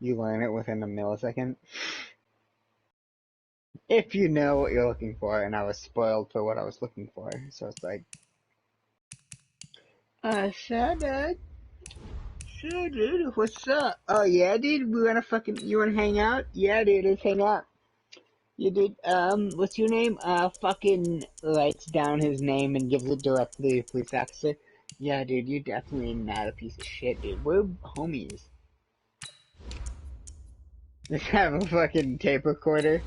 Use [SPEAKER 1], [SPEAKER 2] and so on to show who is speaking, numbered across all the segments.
[SPEAKER 1] you learn it within a millisecond. If you know what you're looking for, and I was spoiled for what I was looking for, so it's like, sure, dude, what's up? Oh, yeah, dude, you wanna hang out? Yeah, dude, let's hang out. You did, what's your name? Fucking writes down his name and gives it directly to the police officer. Yeah, dude, you're definitely not a piece of shit, dude. We're homies. Just have a fucking tape recorder.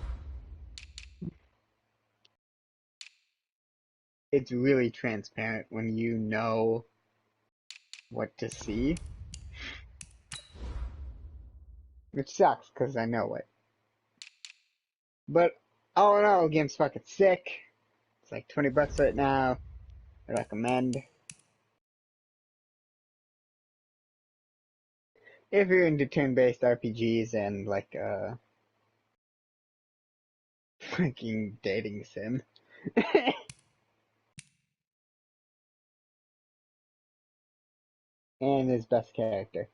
[SPEAKER 1] It's really transparent when you know what to see. Which sucks, because I know it. But, all in all, the game's fucking sick. It's like 20 bucks right now. I recommend. If you're into turn-based RPGs and, like, fucking dating sim. And his best character.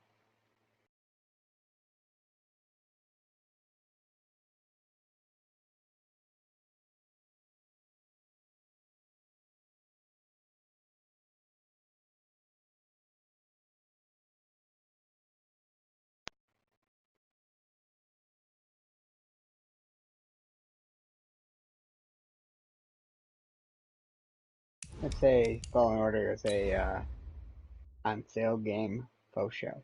[SPEAKER 1] Let's say Fallen Order is a on sale game faux show.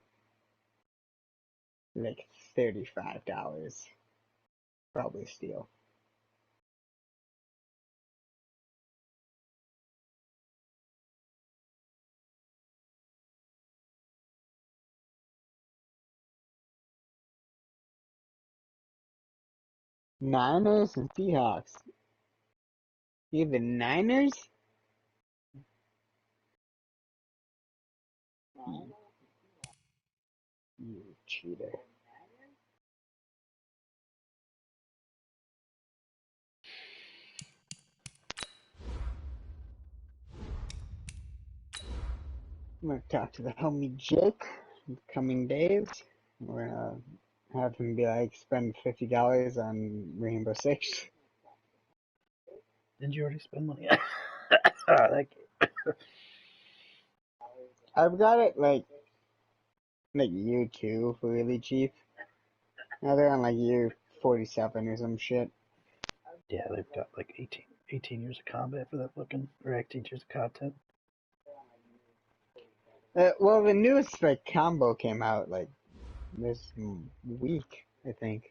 [SPEAKER 1] Like $35. Probably a steal. Niners and Seahawks. You have the Niners? You cheater. I'm gonna talk to the homie Jake in the coming days. We're gonna have him be like, spend $50 on Rainbow Six.
[SPEAKER 2] Didn't you already spend money? Like,
[SPEAKER 1] I've got it like year 2 for really cheap. Now they're on like year 47 or some shit.
[SPEAKER 2] yeah, they've got like 18 years of combat for that looking, or 18 years of content.
[SPEAKER 1] Well, the newest like combo came out like this week, I think.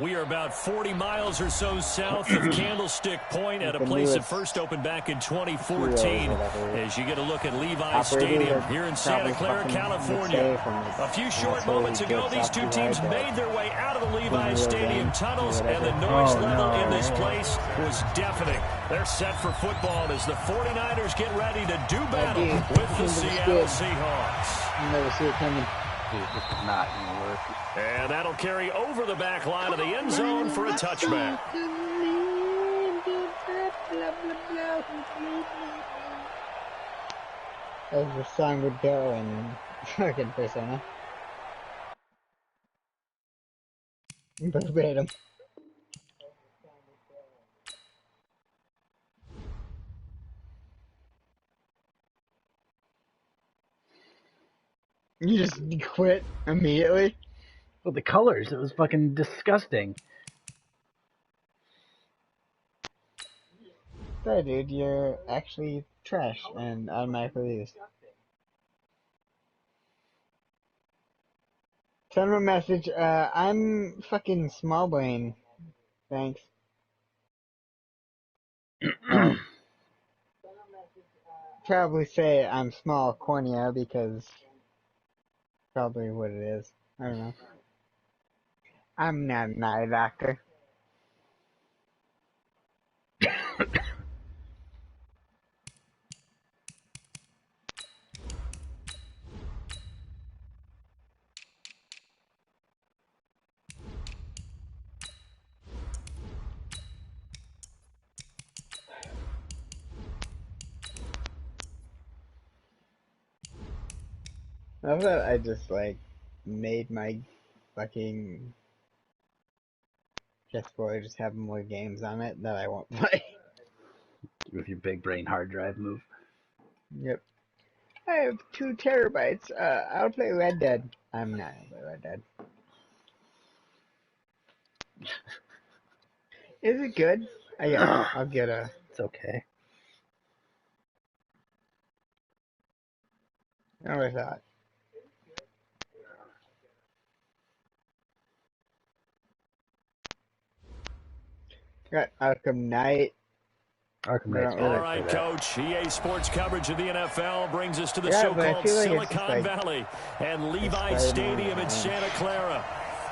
[SPEAKER 3] We are about 40 miles or so south of Candlestick Point at a place that first opened back in 2014 as you get a look at Levi's Stadium here in Santa Clara, California. A few short moments ago, these two teams made their way out of the Levi's Stadium tunnels, and the noise level in this place was deafening. They're set for football as the 49ers get ready to do battle with the Seattle Seahawks.
[SPEAKER 1] You never see it coming.
[SPEAKER 2] Dude, this is not going to work.
[SPEAKER 3] And that'll carry over the back line of the end zone for a touchback.
[SPEAKER 1] As the song would go in fucking Persona. Verbatim. You just quit immediately?
[SPEAKER 2] Well, the colors, it was fucking disgusting.
[SPEAKER 1] Sorry, dude, you're actually trash and automatically used. Send him a message, I'm fucking small brain. Thanks. Oh. Probably say I'm small cornea because probably what it is. I don't know. I'm not an eye doctor. I thought I just like made my fucking chessboard just have more games on it that I won't play.
[SPEAKER 2] With your big brain hard drive move.
[SPEAKER 1] Yep. I have 2 terabytes. I'll play Red Dead. I'm not gonna play Red Dead. Is it good? Yeah, I'll get a...
[SPEAKER 2] It's okay.
[SPEAKER 1] I never thought. Got Arkham Knight.
[SPEAKER 2] Arkham Knight's good.
[SPEAKER 3] All right, Coach. EA Sports coverage of the NFL brings us to the so-called Silicon Valley and Levi Stadium in Santa Clara.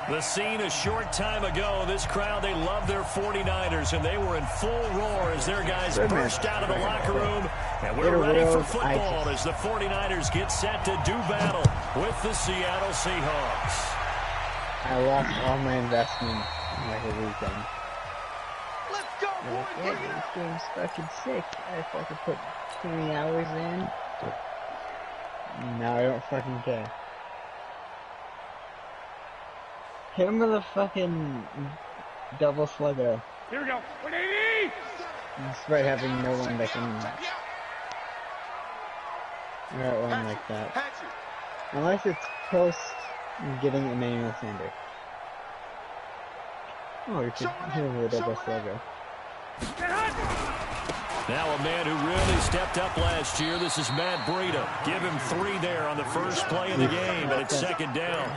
[SPEAKER 3] The scene a short time ago. This crowd, they love their 49ers, and they were in full roar as their guys burst out of the locker room. And we're ready for football as the 49ers get set to do battle with the Seattle Seahawks.
[SPEAKER 1] I lost all my investment in like a weekend.
[SPEAKER 4] Let's go, boys!
[SPEAKER 1] Yeah, this game's fucking sick. I fucking put 3 hours in. Now I don't fucking care. Hit him with a fucking double slugger.
[SPEAKER 4] Here we go. 180!
[SPEAKER 1] Despite having no one that can one like that. Unless it's post getting Emmanuel Sanders. Oh, you could hit him with a double slugger.
[SPEAKER 3] Now a man who really stepped up last year. This is Matt Breida. Give him 3 there on the first play of the game, and it's second down.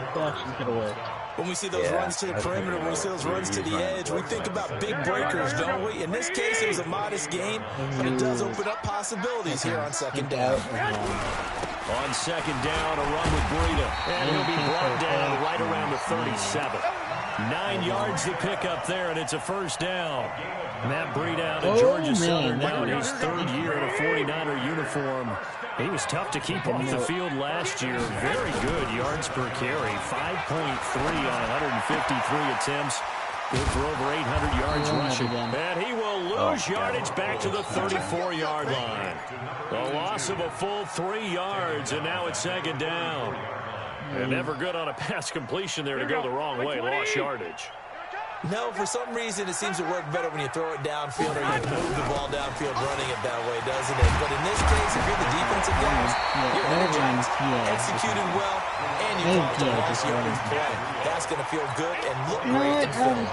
[SPEAKER 5] When we see those runs to the perimeter, when we see those runs to the edge, we think about big breakers, don't we? In this case, it was a modest game, but it does open up possibilities here on second down.
[SPEAKER 3] On second down, a run with Breida, and he'll be brought down right around the 37. 9 yards to pick up there, and it's a first down. Matt Breida out of Georgia Southern now in his 3rd year in a 49er uniform. He was tough to keep off the field last year. Very good yards per carry, 5.3 on 153 attempts. Good for over 800 yards rushing. And he will lose yardage back to the 34-yard line. The loss of a full 3 yards, and now it's second down. And never good on a pass completion there to go the wrong way. Lost yardage.
[SPEAKER 5] No, for some reason, it seems to work better when you throw it downfield or you move the ball downfield running it that way, doesn't it? But in this case, if you're the defensive guys, you're energized, executed well, and you caught the lost yardage play. That's going to feel good and look great to film.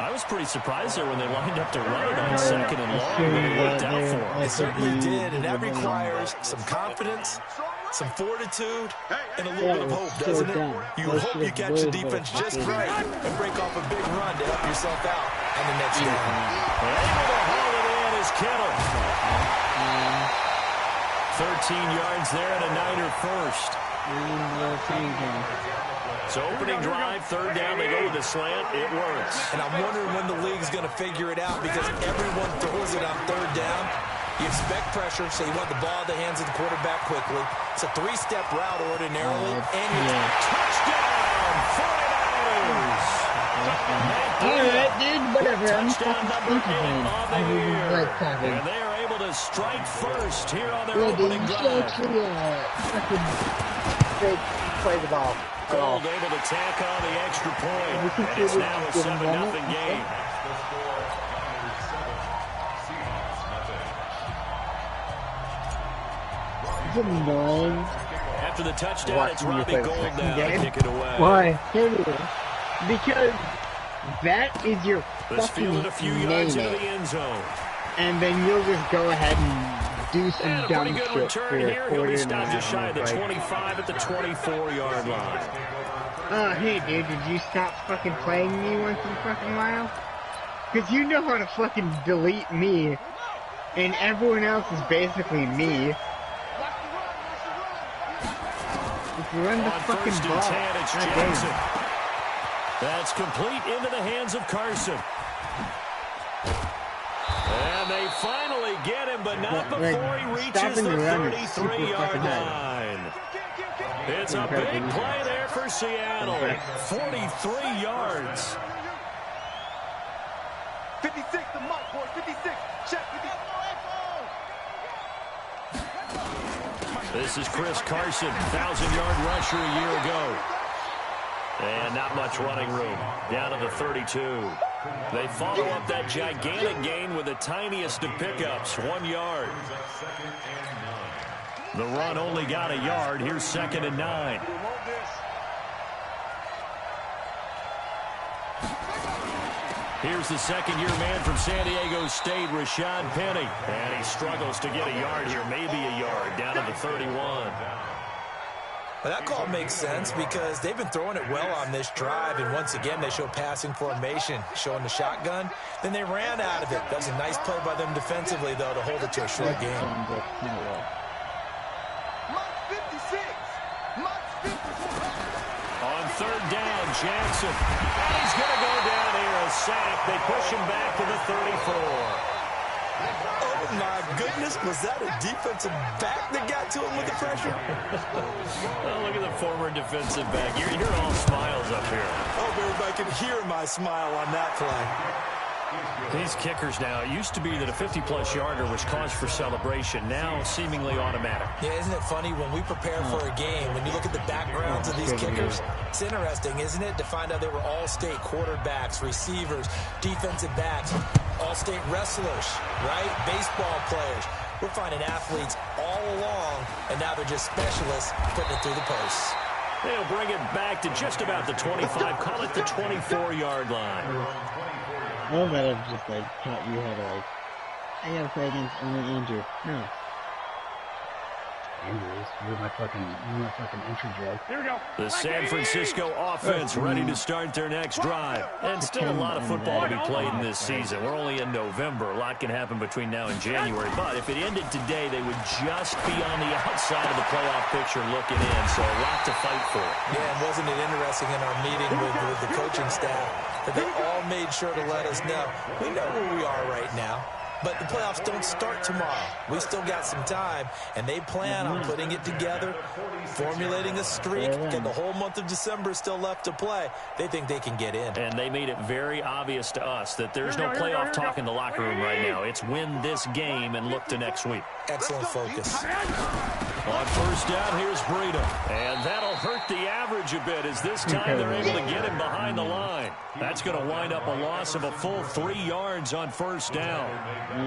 [SPEAKER 3] I was pretty surprised there when they lined up to run it on second and long, but it worked out for them.
[SPEAKER 5] It certainly did, and that requires some confidence, some fortitude, and a little bit of hope, doesn't it? You hope you catch the defense just right and break off a big run to help yourself out on the next down.
[SPEAKER 3] Able to haul it in is Kittle. 13 yards there and a Niner first. So opening drive, third down, they go with the slant. It works.
[SPEAKER 5] And I'm wondering when the league's going to figure it out because everyone throws it on third down. You expect pressure, so you want the ball in the hands of the quarterback quickly. It's a 3-step route ordinarily. And you
[SPEAKER 3] touchdown, 49ers!
[SPEAKER 1] Alright, dude, whatever. I'm
[SPEAKER 3] Touchdown number 8 on the year. And they are able to strike first here on their opening drive.
[SPEAKER 1] Play the ball.
[SPEAKER 3] Gold able to tack on the extra point. And it's now a 7-0 game. After the touchdown, it's Robbie Gold now to kick it away.
[SPEAKER 1] Why? Because that is your
[SPEAKER 3] fucking
[SPEAKER 1] name.
[SPEAKER 3] A few yards into the end zone.
[SPEAKER 1] And then you'll just go ahead and do some dumb shit.
[SPEAKER 3] Pretty good return here. He'll be stopped just shy of the 25 at the 24-yard line.
[SPEAKER 1] Oh, hey, dude, did you stop fucking playing me once in a fucking while? Because you know how to fucking delete me, and everyone else is basically me. If you run the fucking ball,
[SPEAKER 3] 10, it's Jackson. That's complete into the hands of Carson. And they finally get him, but not before he reaches the 33-yard line. It's a big play there for Seattle. 43 yards.
[SPEAKER 4] 56, the mark, boy. 56. Check 56.
[SPEAKER 3] This is Chris Carson, 1,000-yard rusher a year ago. And not much running room. Down to the 32. They follow up that gigantic gain with the tiniest of pickups, 1 yard. The run only got a yard. Here's 2nd and 9. Here's the second-year man from San Diego State, Rashad Penny. And he struggles to get a yard here, maybe a yard, down to the 31.
[SPEAKER 5] Well, that call makes sense because they've been throwing it well on this drive, and once again, they show passing formation, showing the shotgun. Then they ran out of it. That's a nice play by them defensively, though, to hold it to a short game.
[SPEAKER 3] On 3rd down, Jackson. And he's going to go down here, a sack. They push him back to the 34.
[SPEAKER 5] Oh, my goodness. Was that a defensive back that got to him with the pressure?
[SPEAKER 3] Oh, look at the former defensive back. You're all smiles up here.
[SPEAKER 5] I hope everybody can hear my smile on that play.
[SPEAKER 3] These kickers now, it used to be that a 50-plus yarder was cause for celebration. Now, seemingly automatic.
[SPEAKER 5] Yeah, isn't it funny when we prepare for a game, when you look at the backgrounds of these kickers, it's interesting, isn't it, to find out they were all-state quarterbacks, receivers, defensive backs, all-state wrestlers, right? Baseball players. We're finding athletes all along, and now they're just specialists putting it through the posts.
[SPEAKER 3] They'll bring it back to just about the 25, call it the 24-yard line.
[SPEAKER 1] Oh, but I've just, like, taught you how to, like, I gotta play against only Andrew. No.
[SPEAKER 2] Andrews, you're my fucking entry drug.
[SPEAKER 4] Here we go.
[SPEAKER 3] The San Francisco offense ready to start their next drive. And still a lot of football to be played in this season. We're only in November. A lot can happen between now and January. But if it ended today, they would just be on the outside of the playoff picture looking in. So a lot to fight for.
[SPEAKER 5] Yeah, and wasn't it interesting in our meeting with the coaching staff that they all made sure to let us know. We know where we are right now. But the playoffs don't start tomorrow. We still got some time, and they plan on putting it together, formulating a streak, and the whole month of December is still left to play. They think they can get in.
[SPEAKER 3] And they made it very obvious to us that there's no playoff talk in the locker room right now. It's win this game and look to next week.
[SPEAKER 5] Excellent focus.
[SPEAKER 3] On 1st down, here's Breida. And that'll hurt the average a bit as this time they're able to get him behind the line. That's going to wind up a loss of a full 3 yards on 1st down.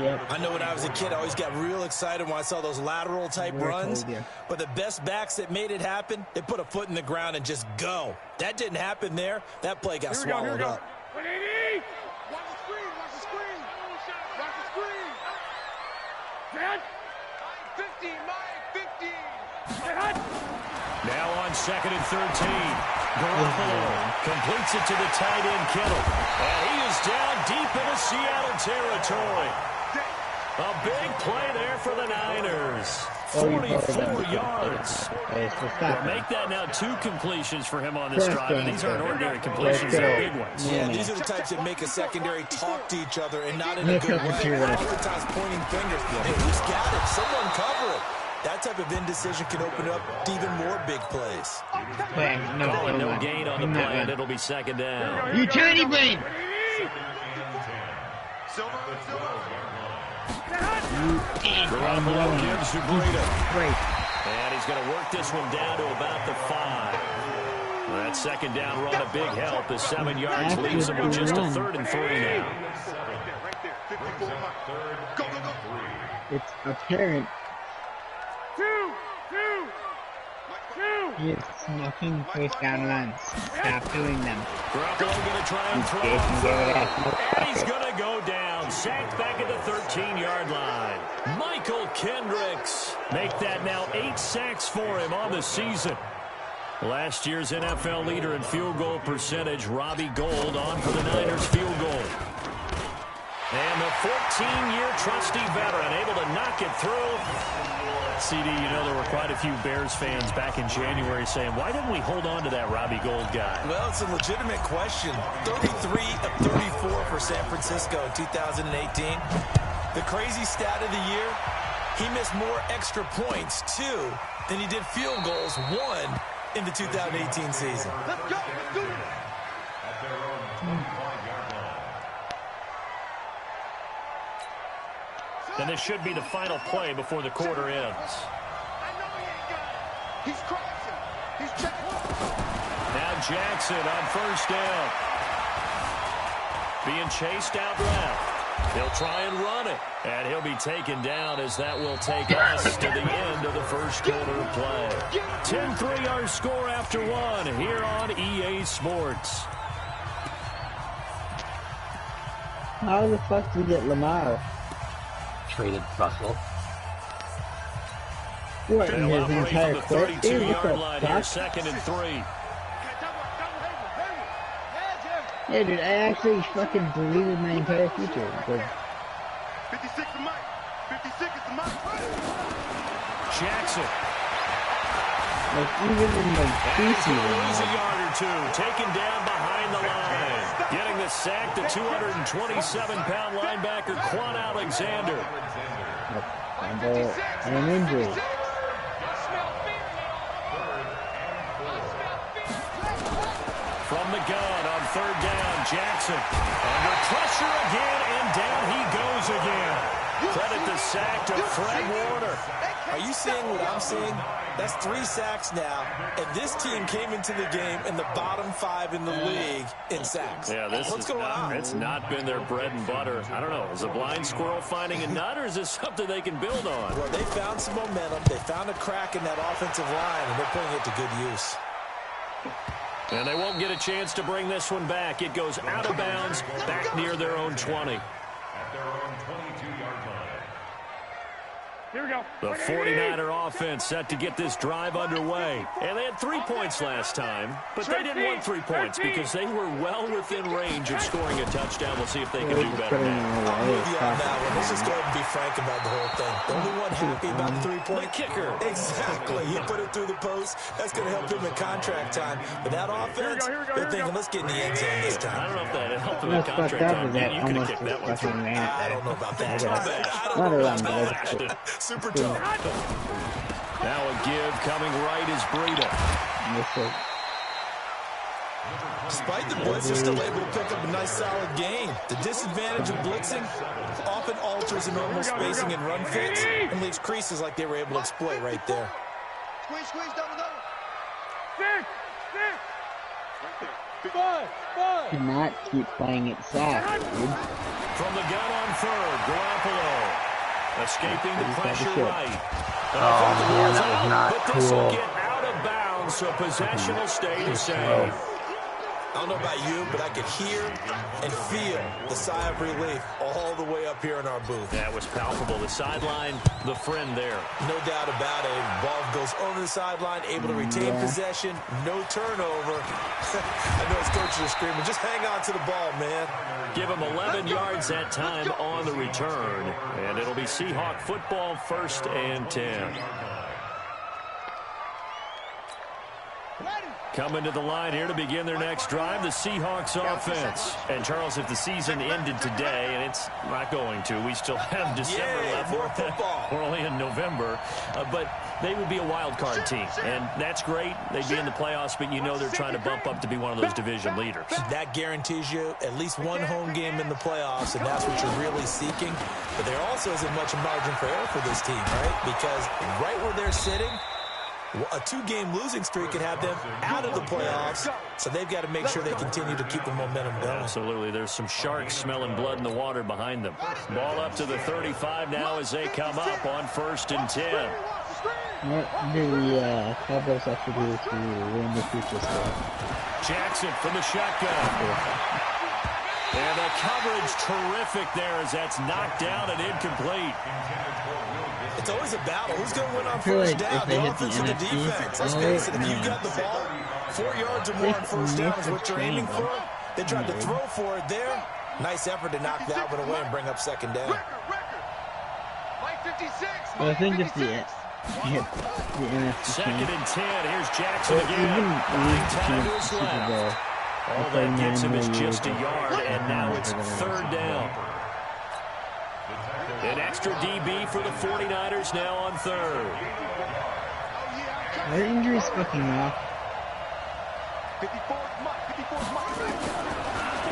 [SPEAKER 1] Yep.
[SPEAKER 5] I know when I was a kid, I always got real excited when I saw those lateral-type runs. But the best backs that made it happen, they put a foot in the ground and just go. That didn't happen there. That play got swallowed up.
[SPEAKER 4] 180. Watch the screen. Watch the screen. Watch the screen. Dad. 15. Mike. 15.
[SPEAKER 3] Now on 2nd and 13. Garoppolo completes it to the tight end, Kittle. And he is down deep into Seattle territory. A big play there for the Niners. 44 yards. Well, make that now 2 completions for him on this drive. And these aren't ordinary completions, they're big ones.
[SPEAKER 5] Yeah, these are the types that make a secondary talk to each other and not in a good way. Oftentimes pointing fingers. Hey, who's got it? Someone cover it. That type of indecision can open up to even more big plays.
[SPEAKER 3] No gain on the play, and it'll be 2nd down.
[SPEAKER 1] You tiny brain!
[SPEAKER 3] Garoppolo gives to Breida.
[SPEAKER 1] Great.
[SPEAKER 3] And he's going to work this one down to about the 5. That 2nd down run a big help. The 7 yards leaves him with just a 3rd and 3 now.
[SPEAKER 1] It's apparent.
[SPEAKER 4] 2.
[SPEAKER 1] He is snuffing 1st down runs. Stop doing them.
[SPEAKER 3] Garoppolo going to try and throw and he's going to go down. Sacked back at the 13-yard line. Michael Kendricks. Make that now 8 sacks for him on the season. Last year's NFL leader in field goal percentage, Robbie Gould, on for the Niners field goal. And the 14-year trusty veteran able to knock it through. CD, you know there were quite a few Bears fans back in January saying, why didn't we hold on to that Robbie Gould guy?
[SPEAKER 5] Well, it's a legitimate question. 33 of 34 for San Francisco in 2018. The crazy stat of the year, he missed more extra points, 2, than he did field goals, 1 in the 2018 season.
[SPEAKER 4] Let's go. Let's do it.
[SPEAKER 3] And this should be the final play before the quarter ends.
[SPEAKER 4] He's crossing. He's checking.
[SPEAKER 3] Now Jackson on first down. Being chased out left. He'll try and run it, and he'll be taken down as that will take us to the end of the first quarter of play. 10-3 our score after one here on EA Sports.
[SPEAKER 1] How the fuck did we get Lamar?
[SPEAKER 2] Traded Russell.
[SPEAKER 1] What, in
[SPEAKER 3] They'll
[SPEAKER 1] his
[SPEAKER 3] operate from
[SPEAKER 1] entire
[SPEAKER 3] the
[SPEAKER 1] clip? Dude, what
[SPEAKER 3] 32-yard
[SPEAKER 1] the
[SPEAKER 3] line
[SPEAKER 1] fuck?
[SPEAKER 3] here, 2nd and 3.
[SPEAKER 1] Yeah, dude, I actually fucking deleted my entire future. Because
[SPEAKER 4] 56 is Mike. 56 is the Mike.
[SPEAKER 3] Jackson.
[SPEAKER 1] like, even in the preseason,
[SPEAKER 3] Lose a
[SPEAKER 1] like,
[SPEAKER 3] yard or two, taken down behind the line. Getting the sack, the 227-pound linebacker, Quan Alexander.
[SPEAKER 1] and an injury.
[SPEAKER 3] From the gun on 3rd down, Jackson. Under pressure again, and down he goes again. Credit the sack to Fred Warner.
[SPEAKER 5] Are you seeing what I'm seeing? That's 3 sacks now, and this team came into the game in the bottom 5 in the league in sacks.
[SPEAKER 3] Yeah,
[SPEAKER 5] What's going on?
[SPEAKER 3] It's not been their bread and butter. I don't know. Is a blind squirrel finding a nut, or is this something they can build on?
[SPEAKER 5] Well, they found some momentum. They found a crack in that offensive line, and they're putting it to good use.
[SPEAKER 3] And they won't get a chance to bring this one back. It goes out of bounds, back near their own 20.
[SPEAKER 4] Here we go.
[SPEAKER 3] The 49er offense set to get this drive underway. And they had 3 points last time, but they didn't want 3 points because they were well within range of scoring a touchdown. We'll see if they can do better now.
[SPEAKER 5] I'm with you on that one. Let's just go ahead and be frank about the whole thing. The only one happy about the 3-point.
[SPEAKER 3] The kicker.
[SPEAKER 5] Exactly. He put it through the post. That's going to help him in contract time. But that offense, they're thinking, let's get in the end zone this
[SPEAKER 3] I
[SPEAKER 5] time.
[SPEAKER 3] don't know if that helped him in
[SPEAKER 1] What's fucked
[SPEAKER 3] contract
[SPEAKER 1] up
[SPEAKER 3] time.
[SPEAKER 1] is that
[SPEAKER 3] You could have
[SPEAKER 1] almost
[SPEAKER 3] kicked that one
[SPEAKER 1] fucking
[SPEAKER 3] through.
[SPEAKER 1] ran it
[SPEAKER 5] I
[SPEAKER 1] there.
[SPEAKER 5] don't know about that.
[SPEAKER 1] I
[SPEAKER 5] I
[SPEAKER 1] guess.
[SPEAKER 5] don't know
[SPEAKER 1] Not
[SPEAKER 5] about
[SPEAKER 1] around,
[SPEAKER 5] that.
[SPEAKER 1] but
[SPEAKER 5] Super tough.
[SPEAKER 3] Now a give coming right is Breida.
[SPEAKER 5] Despite the blitz, they're still able to pick up a nice solid gain. The disadvantage of blitzing often alters the normal spacing and run fits and leaves creases like they were able to exploit right there.
[SPEAKER 4] Squeeze, double. 6.
[SPEAKER 1] Cannot keep playing it sack, dude.
[SPEAKER 3] From the gun on 3rd, Garoppolo. Escaping the pressure right.
[SPEAKER 2] Oh, man, that was not
[SPEAKER 3] But this will
[SPEAKER 2] cool.
[SPEAKER 3] get out of bounds, so possession will stay the same.
[SPEAKER 5] I don't know about you, but I could hear and feel the sigh of relief all the way up here in our booth.
[SPEAKER 3] That was palpable. The sideline, the friend there.
[SPEAKER 5] No doubt about it. Ball goes over the sideline, able to retain possession, no turnover. I know his coaches are screaming, just hang on to the ball, man.
[SPEAKER 3] Give him 11 yards that time on the return. And it'll be Seahawk football, 1st and 10. Coming to the line here to begin their next drive, the Seahawks offense. And, Charles, if the season ended today, and it's not going to, we still have December left.
[SPEAKER 5] More football.
[SPEAKER 3] We're only in November. But they would be a wild card team. And that's great. They'd be in the playoffs, but you know they're trying to bump up to be one of those division leaders.
[SPEAKER 5] That guarantees you at least one home game in the playoffs, and that's what you're really seeking. But there also isn't much margin for error for this team, right? Because right where they're sitting, a 2-game losing streak can have them out of the playoffs, so they've got to make sure they continue to keep the momentum going.
[SPEAKER 3] Absolutely. There's some sharks smelling blood in the water behind them. Ball up to the 35 now as they come up on 1st and 10.
[SPEAKER 1] What do the Cowboys have to do to win the future stuff?
[SPEAKER 3] Jackson from the shotgun. And the coverage terrific there as that's knocked down and incomplete.
[SPEAKER 5] It's always a battle. Who's going to win on
[SPEAKER 1] feel
[SPEAKER 5] first
[SPEAKER 1] like
[SPEAKER 5] down?
[SPEAKER 1] if they
[SPEAKER 5] The
[SPEAKER 1] hit
[SPEAKER 5] offense
[SPEAKER 1] the
[SPEAKER 5] or the
[SPEAKER 1] NFC,
[SPEAKER 5] defense? Let's face it, if you've got the
[SPEAKER 1] no.
[SPEAKER 5] ball, 4 yards or more on first down is what you're aiming for. They tried to throw for it there. Nice effort to knock that one away and bring up 2nd down.
[SPEAKER 4] Mike 56.
[SPEAKER 1] But I think if the NFC
[SPEAKER 3] 2nd and 10. Here's Jackson
[SPEAKER 1] or
[SPEAKER 3] again.
[SPEAKER 1] even
[SPEAKER 3] Nine
[SPEAKER 1] the
[SPEAKER 3] time is
[SPEAKER 1] Super
[SPEAKER 3] left.
[SPEAKER 1] Bowl,
[SPEAKER 3] All that gets him is just a yard, and now it's 3rd down. An extra DB for the 49ers now on 3rd.
[SPEAKER 1] Are injuries fucking off?
[SPEAKER 4] 54 Mike.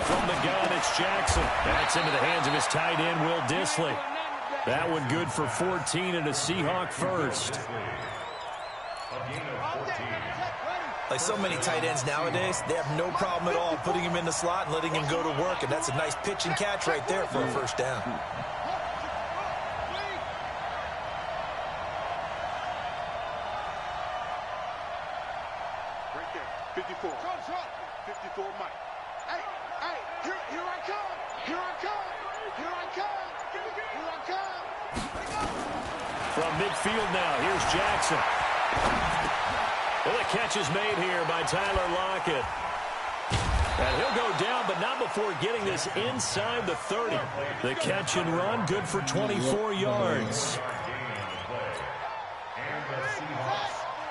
[SPEAKER 3] From the gun, it's Jackson. That's into the hands of his tight end, Will Dissly. That one good for 14 and a Seahawk first.
[SPEAKER 5] Like so many tight ends nowadays, they have no problem at all putting him in the slot and letting him go to work, and that's a nice pitch and catch right there for a first down.
[SPEAKER 4] Right there. 54. 54, Mike. Hey, here I come. Here I come. Here I come. Here I come.
[SPEAKER 3] From midfield now, here's Jackson. Well, the catch is made here by Tyler Lockett. And he'll go down, but not before getting this inside the 30. The catch and run, good for 24 yards.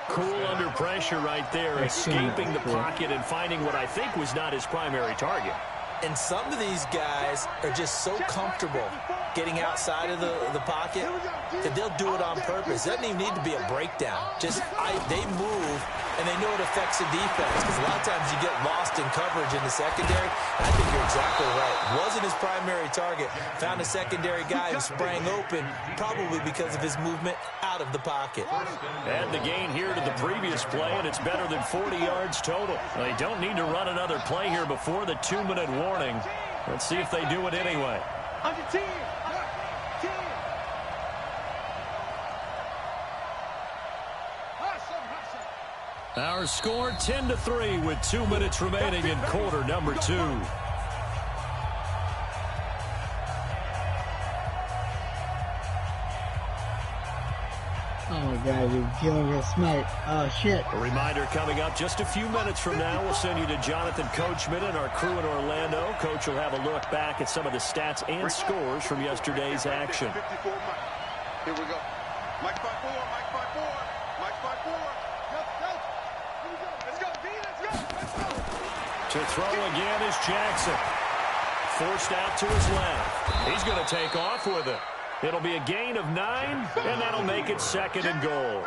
[SPEAKER 3] Cool under pressure right there, escaping the pocket and finding what I think was not his primary target.
[SPEAKER 5] And some of these guys are just so comfortable getting outside of the pocket that they'll do it on purpose. It doesn't even need to be a breakdown. They move, and they know it affects the defense, because a lot of times you get lost in coverage in the secondary. I think you're exactly right. Wasn't his primary target. Found a secondary guy who sprang open, probably because of his movement out of the pocket.
[SPEAKER 3] And the gain here to the previous play, and it's better than 40 yards total. They don't need to run another play here before the 2-minute warning. Let's see if they do it anyway.
[SPEAKER 4] Under 10. 10.
[SPEAKER 3] Our score 10-3 with 2 minutes remaining in quarter number 2.
[SPEAKER 1] Oh my God, you're feeling real smart. Oh shit.
[SPEAKER 3] A reminder coming up just a few minutes from now. We'll send you to Jonathan Coachman and our crew in Orlando. Coach will have a look back at some of the stats and scores from yesterday's action.
[SPEAKER 4] 54, Mike. Here we go. Mike 5-4. Mike 5-4. Mike 5-4. Let's go, B. Let's go. Let's go.
[SPEAKER 3] To throw again is Jackson. Forced out to his left. He's going to take off with it. It'll be a gain of 9, and that'll make it 2nd and goal.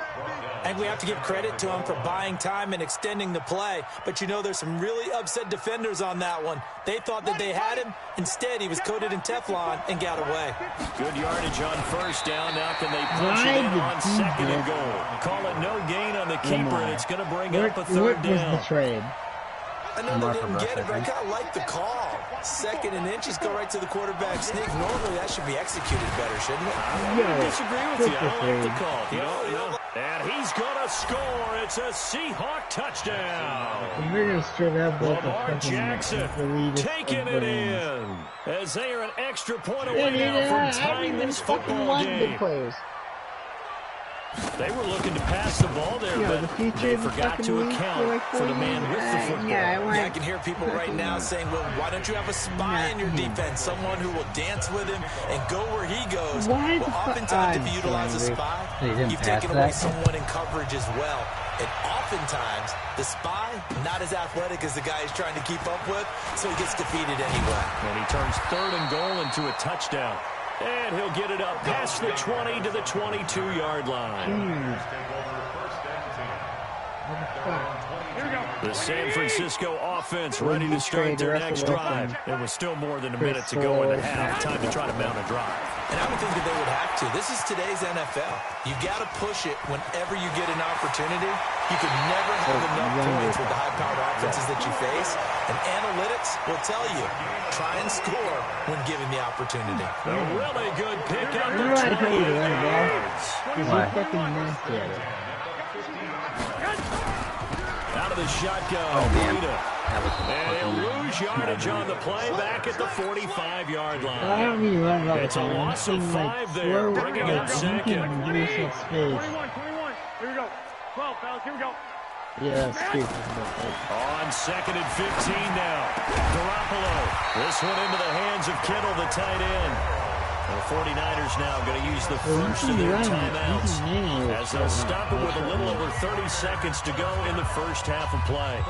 [SPEAKER 5] And we have to give credit to him for buying time and extending the play. But you know, there's some really upset defenders on that one. They thought that they had him. Instead, he was coated in Teflon and got away.
[SPEAKER 3] Good yardage on first down. Now can they punch it in on 2nd and goal? Call it no gain on the keeper, and it's going to bring up a 3rd down.
[SPEAKER 1] Where's the trade?
[SPEAKER 5] I know they didn't get it, but I kind of like the call. 2nd and inches, go right to the quarterback sneak. Normally, that should be executed better, shouldn't it?
[SPEAKER 3] I don't disagree with you. I don't like the call. And he's going to score. It's a Seahawk touchdown.
[SPEAKER 1] We're going to straight up
[SPEAKER 3] Lamar Jackson taking it in. As they are an extra point away now from tying this football game. They were looking to pass the ball there, but they forgot to account for the man with the football.
[SPEAKER 5] Yeah, I can hear people right now saying, well, why don't you have a spy in your defense? Someone who will dance with him and go where he goes. Well, oftentimes, if you utilize a spy, you've taken away someone in coverage as well. And oftentimes, the spy, not as athletic as the guy he's trying to keep up with, so he gets defeated anyway.
[SPEAKER 3] And he turns 3rd and goal into a touchdown. And he'll get it up past the 20 to the 22-yard line. The San Francisco offense ready to start their next drive. There was still more than a minute to go in the half. Time to try to mount a drive.
[SPEAKER 5] And I would think that they would have to. This is today's NFL. You got to push it whenever you get an opportunity. You can never have enough points with the high-powered offenses that you face. And analytics will tell you, try and score when given the opportunity.
[SPEAKER 3] A really good pick up the 28 yards. Out of the shotgun, and he'll lose yardage on the play back at the 45-yard line. It's a loss of 5 there, bringing up 2nd.
[SPEAKER 4] 21. Here we go. 12, fellas. Here we go.
[SPEAKER 1] Yeah,
[SPEAKER 3] on 2nd and 15 now. Garoppolo. This one into the hands of Kittle, the tight end. The 49ers now going to use the first of their timeouts as they'll stop it with a little over 30 seconds to go in the first half of play.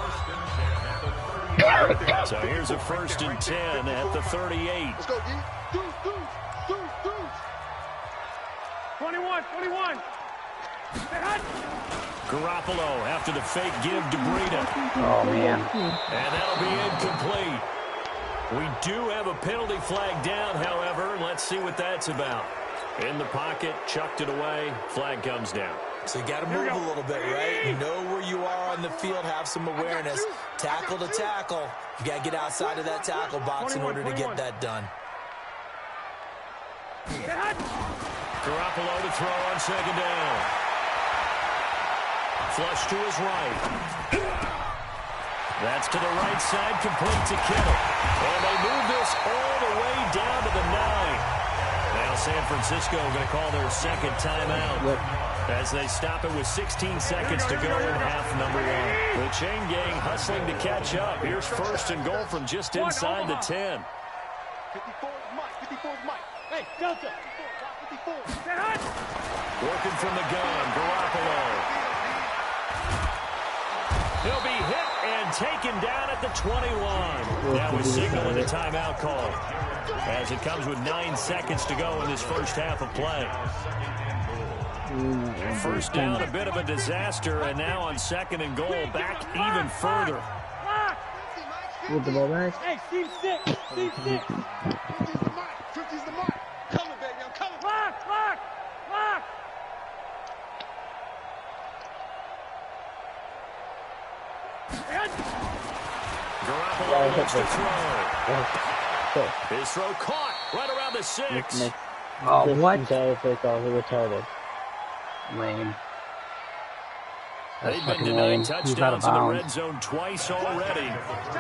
[SPEAKER 3] So here's a 1st and 10 at the 38.
[SPEAKER 4] Let's go, D. Deuce. 21.
[SPEAKER 3] Garoppolo after the fake give to Breida.
[SPEAKER 2] Oh, man.
[SPEAKER 3] And that'll be incomplete. We do have a penalty flag down, however. Let's see what that's about. In the pocket, chucked it away. Flag comes down.
[SPEAKER 5] So you got to move a little bit, right? Know where you are on the field, have some awareness. Tackle to tackle. You got to get outside of that tackle box in order to get that done.
[SPEAKER 3] Garoppolo to throw on second down. Flush to his right. That's to the right side, complete to Kittle. And they move this all the way down to the 9. Now San Francisco going to call their second timeout as they stop it with 16 seconds to go in half number 1. The chain gang hustling to catch up. Here's first and goal from just inside the 10.
[SPEAKER 4] 54 is Mike. 54 is Mike. Hey, Delta. 54.
[SPEAKER 3] Working from the gun, Garoppolo. He'll be hit and taken down at the 21. Now we're signaling a timeout call as it comes with 9 seconds to go in this first half of play. First down, a bit of a disaster, and now on second and goal, back even further.
[SPEAKER 1] With the ball back.
[SPEAKER 4] Hey, Steve 6. Steve 6. 50's the mark. 50's the mark. Coming, baby. I'm coming. Lock.
[SPEAKER 3] Garoppolo looks to throw. His throw caught right around the 6.
[SPEAKER 1] Oh, what? Retarded. Lame.
[SPEAKER 3] They've been denied touchdowns in the red zone twice already.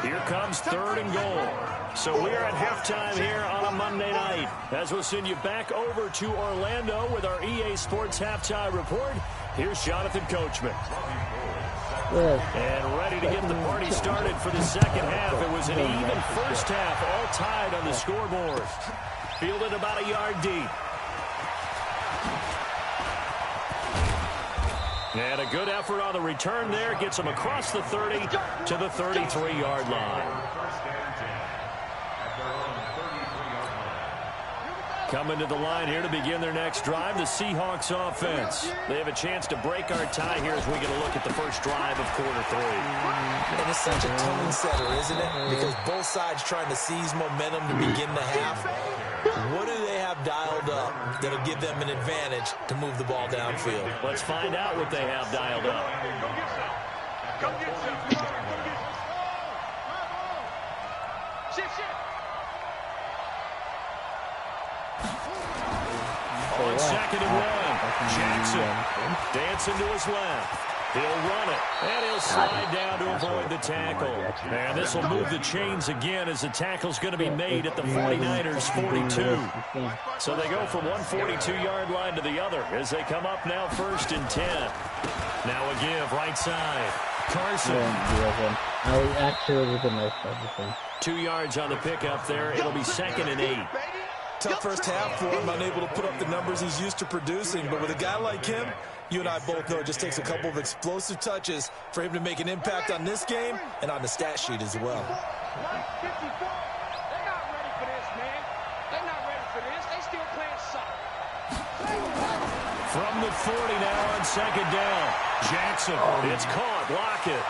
[SPEAKER 3] Here comes third and goal. So we're at halftime here on a Monday night. As we'll send you back over to Orlando with our EA Sports Halftime Report, here's Jonathan Coachman. And ready to get the party started for the second half. It was an even first half, all tied on the scoreboard. Fielded about a yard deep. And a good effort on the return there. Gets them across the 30 to the 33-yard line. Coming to the line here to begin their next drive, the Seahawks offense. They have a chance to break our tie here as we get a look at the first drive of quarter 3.
[SPEAKER 5] And it's such a tone setter, isn't it? Because both sides trying to seize momentum to begin the half. What do they have dialed up that'll give them an advantage to move the ball downfield?
[SPEAKER 3] Let's find out what they have dialed up.
[SPEAKER 4] Go get some. Shift.
[SPEAKER 3] On second and 1, Jackson dancing to his left. He'll run it, and he'll slide down to avoid the tackle. And this will move the chains again as the tackle's going to be made at the 49ers' 42. So they go from one 42-yard line to the other as they come up now first and 10. Now a give, right side. Carson.
[SPEAKER 1] I actually was in everything.
[SPEAKER 3] 2 yards on the pickup there. It'll be second and 8.
[SPEAKER 5] Tough first half for him, unable to put up the numbers he's used to producing. But with a guy like him, you and I both know it just takes a couple of explosive touches for him to make an impact on this game and on the stat sheet as well.
[SPEAKER 4] They're not ready for this, man. They're not ready for this. They still playing soft.
[SPEAKER 3] From the 40 now on second down. Jackson, it's caught. Lockett.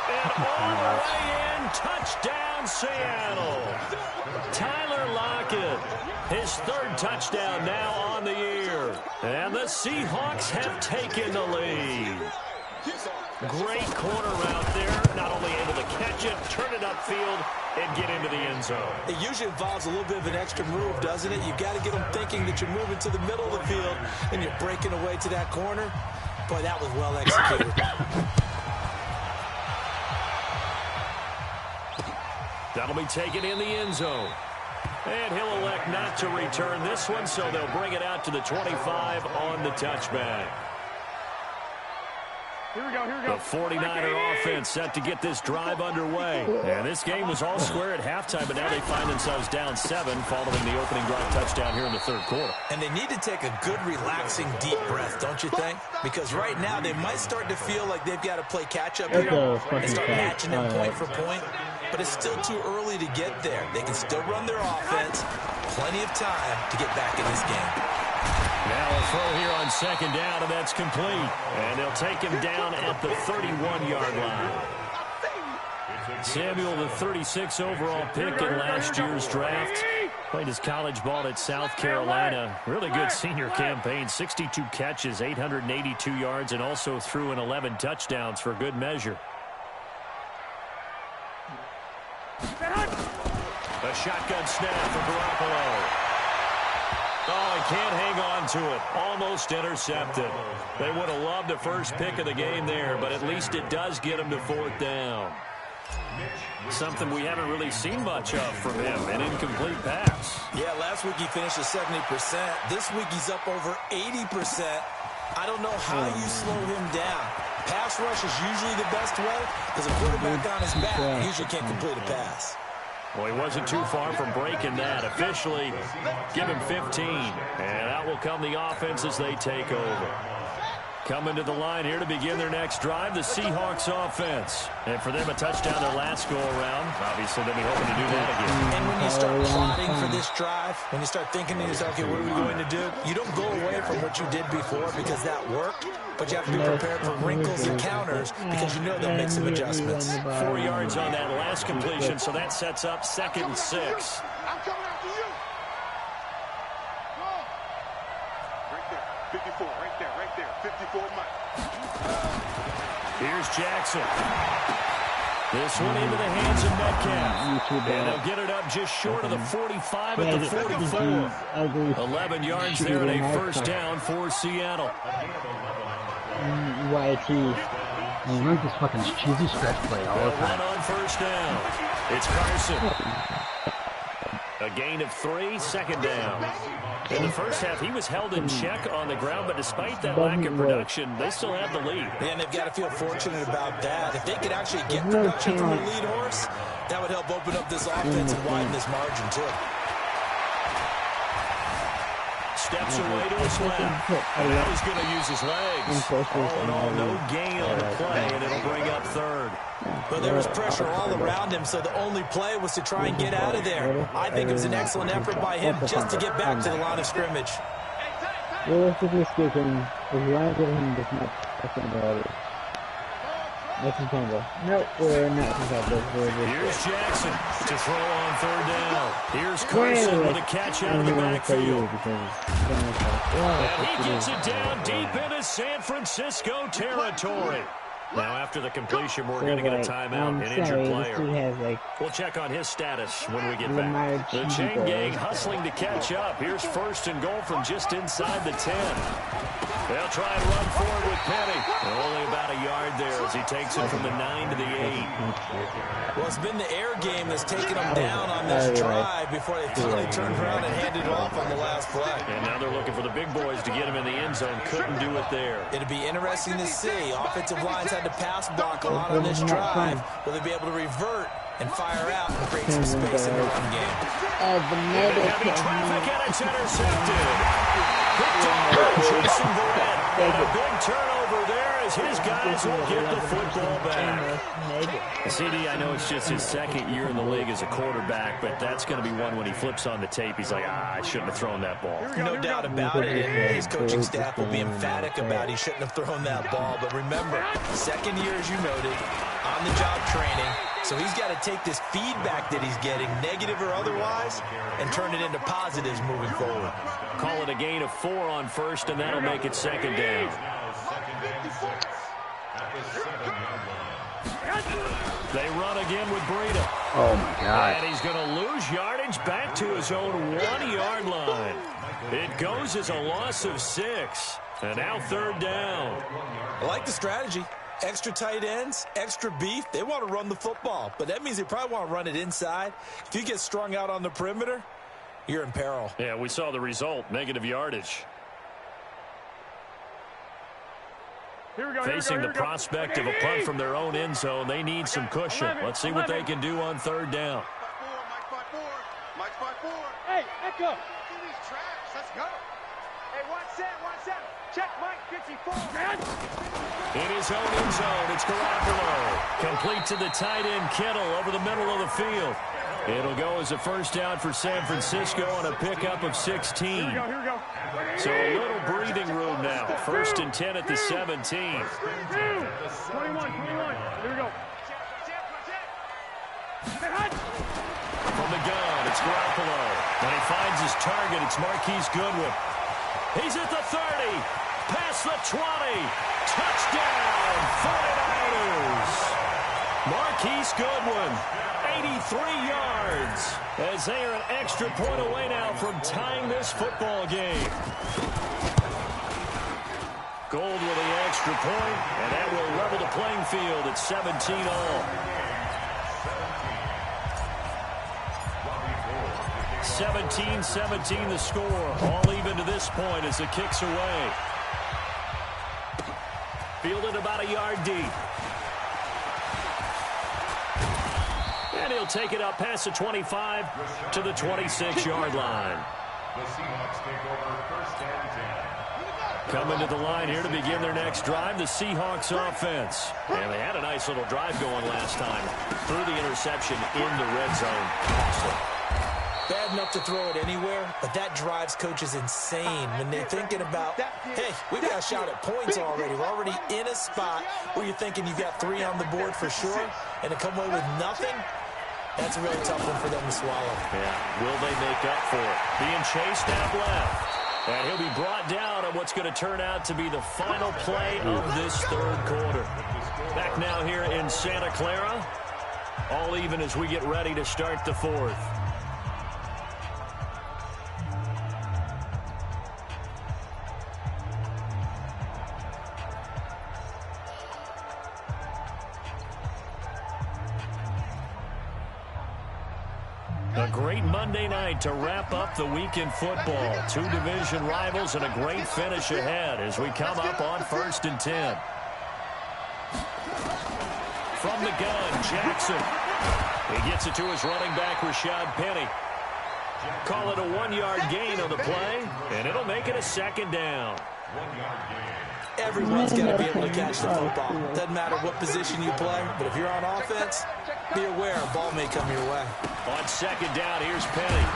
[SPEAKER 3] And all the way in. Touchdown, Seattle. Tyler Lockett. His third touchdown now on the year. And the Seahawks have taken the lead. Great corner route there. Not only able to catch it, turn it upfield, and get into the end zone.
[SPEAKER 5] It usually involves a little bit of an extra move, doesn't it? You've got to get them thinking that you're moving to the middle of the field and you're breaking away to that corner. Boy, that was well executed.
[SPEAKER 3] That'll be taken in the end zone. And he'll elect not to return this one, so they'll bring it out to the 25 on the touchback.
[SPEAKER 4] Here we go.
[SPEAKER 3] The 49er offense set to get this drive underway. And this game was all square at halftime, but now they find themselves down 7 following the opening drive touchdown here in the third quarter.
[SPEAKER 5] And they need to take a good, relaxing, deep breath, don't you think? Because right now they might start to feel like they've got to play catch-up here and start matching them point for point. But it's still too early to get there. They can still run their offense. Plenty of time to get back in this game.
[SPEAKER 3] Now a throw here on second down, and that's complete. And they'll take him down at the 31-yard line. Samuel, the 36 overall pick in last year's draft. Played his college ball at South Carolina. Really good senior campaign. 62 catches, 882 yards, and also threw in 11 touchdowns for good measure. A shotgun snap for Garoppolo. Oh, he can't hang on to it. Almost intercepted. They would have loved the first pick of the game there, but at least it does get him to 4th down. Something we haven't really seen much of from him, an incomplete pass.
[SPEAKER 5] Yeah, last week he finished at 70%. This week he's up over 80%. I don't know how you slow him down. Pass rush is usually the best way because a quarterback on his back usually can't complete a pass.
[SPEAKER 3] Well, he wasn't too far from breaking that. Officially, give him 15. And out will come the offense as they take over. Coming to the line here to begin their next drive, the Seahawks offense. And for them, a touchdown their last go-around. Obviously, they'll be hoping to do that again.
[SPEAKER 5] And when you start plotting for this drive, when you start thinking to yourself, okay, what are we going to do? You don't go away from what you did before because that worked. But you have to be prepared for wrinkles and counters because you know they'll make some adjustments.
[SPEAKER 3] 4 yards on that last completion, so that sets up 2nd and 6.
[SPEAKER 4] I'm coming after you. Right there. 54, right there, right there. 54 Mike.
[SPEAKER 3] Here's Jackson. This one into the hands of Metcalf. And they'll get it up just short of the 45 at the 44. 11 yards there and a 1st down for Seattle.
[SPEAKER 1] YT.
[SPEAKER 2] You run this fucking cheesy stretch play all the time.
[SPEAKER 3] On 1st down. It's Carson. A gain of 3, 2nd down. In the first half, he was held in check on the ground, but despite that lack of production, they still have the lead.
[SPEAKER 5] And they've got to feel fortunate about that. If they could actually get production from the lead horse, that would help open up this offense and widen this margin, too.
[SPEAKER 3] Steps away to his left. And now he's going to use his legs. All in all, no gain on the play, and it'll bring up 3rd.
[SPEAKER 5] But there was pressure all around him, so the only play was to try and get out of there. I think it was an excellent effort by him just to get back to the line of scrimmage.
[SPEAKER 1] Realistically speaking, if you want to give him this much, that's not about That's competitive. No, we're not competitive.
[SPEAKER 3] Here's Jackson to throw on 3rd down. Here's Carson with a catch out of the backfield. And he gets it down deep into San Francisco territory. Now, after the completion, we're going to get a timeout, an injured player. We'll check on his status when we get back. The chain gang hustling to catch up. Here's 1st and goal from just inside the 10. They'll try and run forward with Penny. Only about a yard there as he takes it from the 9 to the 8.
[SPEAKER 5] Well, it's been the air game that's taken them down on this drive before they finally turned around and handed it off on the last play.
[SPEAKER 3] And now they're looking for the big boys to get him in the end zone. Couldn't do it there.
[SPEAKER 5] It'll be interesting to see. Offensive lines had to pass block a lot on this drive. Will they be able to revert and fire out and create some space in the run game?
[SPEAKER 3] Heavy traffic and it's intercepted. Picked off by Jason Verrett. And a big turnover there as his guys will get the football back. CD, I know it's just his 2nd year in the league as a quarterback, but that's going to be one when he flips on the tape. He's like, I shouldn't have thrown that ball.
[SPEAKER 5] No doubt about it. And his coaching staff will be emphatic about he shouldn't have thrown that ball. But remember, 2nd year, as you noted, on-the-job training. So he's got to take this feedback that he's getting, negative or otherwise, and turn it into positives moving forward.
[SPEAKER 3] Call it a gain of 4 on 1st, and that'll make it 2nd down. They run again with Breida.
[SPEAKER 2] Oh, my God.
[SPEAKER 3] And he's going to lose yardage back to his own 1-yard line. It goes as a loss of 6. And now 3rd down.
[SPEAKER 5] I like the strategy. Extra tight ends, extra beef. They want to run the football, but that means they probably want to run it inside. If you get strung out on the perimeter, you're in peril.
[SPEAKER 3] Yeah, we saw the result, negative yardage. Facing the prospect of a punt from their own end zone, they need some cushion. Let's see what they can do on 3rd down.
[SPEAKER 4] Mike's by 4.
[SPEAKER 6] Hey, Echo.
[SPEAKER 4] Give these tracks. Let's go.
[SPEAKER 6] Hey, 1-7. Check Mike 54.
[SPEAKER 3] In his own end zone, it's Garoppolo. Complete to the tight end, Kittle, over the middle of the field. It'll go as a 1st down for San Francisco on a pickup of 16.
[SPEAKER 6] Here we go.
[SPEAKER 3] So a little breathing room now. 1st and 10 at the 17.
[SPEAKER 6] 21. Here we go.
[SPEAKER 3] From the gun, it's Garoppolo. And he finds his target. It's Marquise Goodwin. He's at the 30. Past the 20. Touchdown, 49ers. Marquise Goodwin, 83 yards. As they are an extra point away now from tying this football game. Gold with the extra point, and that will level the playing field at 17 all. 17-17 the score. All even to this point as it kicks away. Fielded about a yard deep. And he'll take it up past the 25 to the 26-yard line.
[SPEAKER 7] The Seahawks take over first and 10.
[SPEAKER 3] Coming to the line here to begin their next drive, the Seahawks offense. And they had a nice little drive going last time. Threw the interception in the red zone.
[SPEAKER 5] Bad enough to throw it anywhere, but that drives coaches insane when they're thinking about, hey, we got a shot at points already. We're already in a spot where you're thinking you got 3 on the board for sure, and to come away with nothing, that's a really tough one for them to swallow.
[SPEAKER 3] Yeah, will they make up for it? Being chased out left. And he'll be brought down on what's going to turn out to be the final play of this third quarter. Back now here in Santa Clara. All even as we get ready to start the fourth. A great Monday night to wrap up the week in football. 2 division rivals and a great finish ahead as we come up on 1st and 10. From the gun, Jackson. He gets it to his running back, Rashad Penny. Call it a 1-yard gain on the play, and it'll make it a 2nd down.
[SPEAKER 7] 1-yard gain.
[SPEAKER 5] Everyone's got to be able to catch the football. Doesn't matter what position you play, but if you're on offense, be aware a ball may come your way.
[SPEAKER 3] On 2nd down, here's Penny.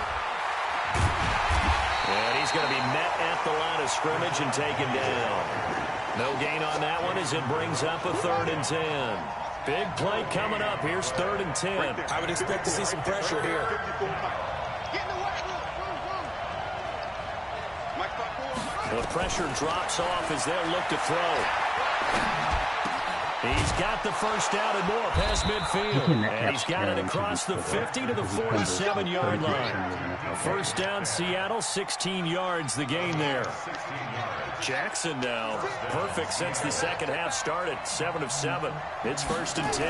[SPEAKER 3] And he's going to be met at the line of scrimmage and taken down. No gain on that one as it brings up a 3rd and 10. Big play coming up. Here's 3rd and 10.
[SPEAKER 5] I would expect to see some pressure here.
[SPEAKER 3] The pressure drops off as they'll look to throw. He's got the first down and more past midfield. And he's got it across the 50 to the 47-yard line. First down, Seattle, 16 yards the gain there. Jackson now, perfect since the second half started, 7 of 7. It's 1st and 10.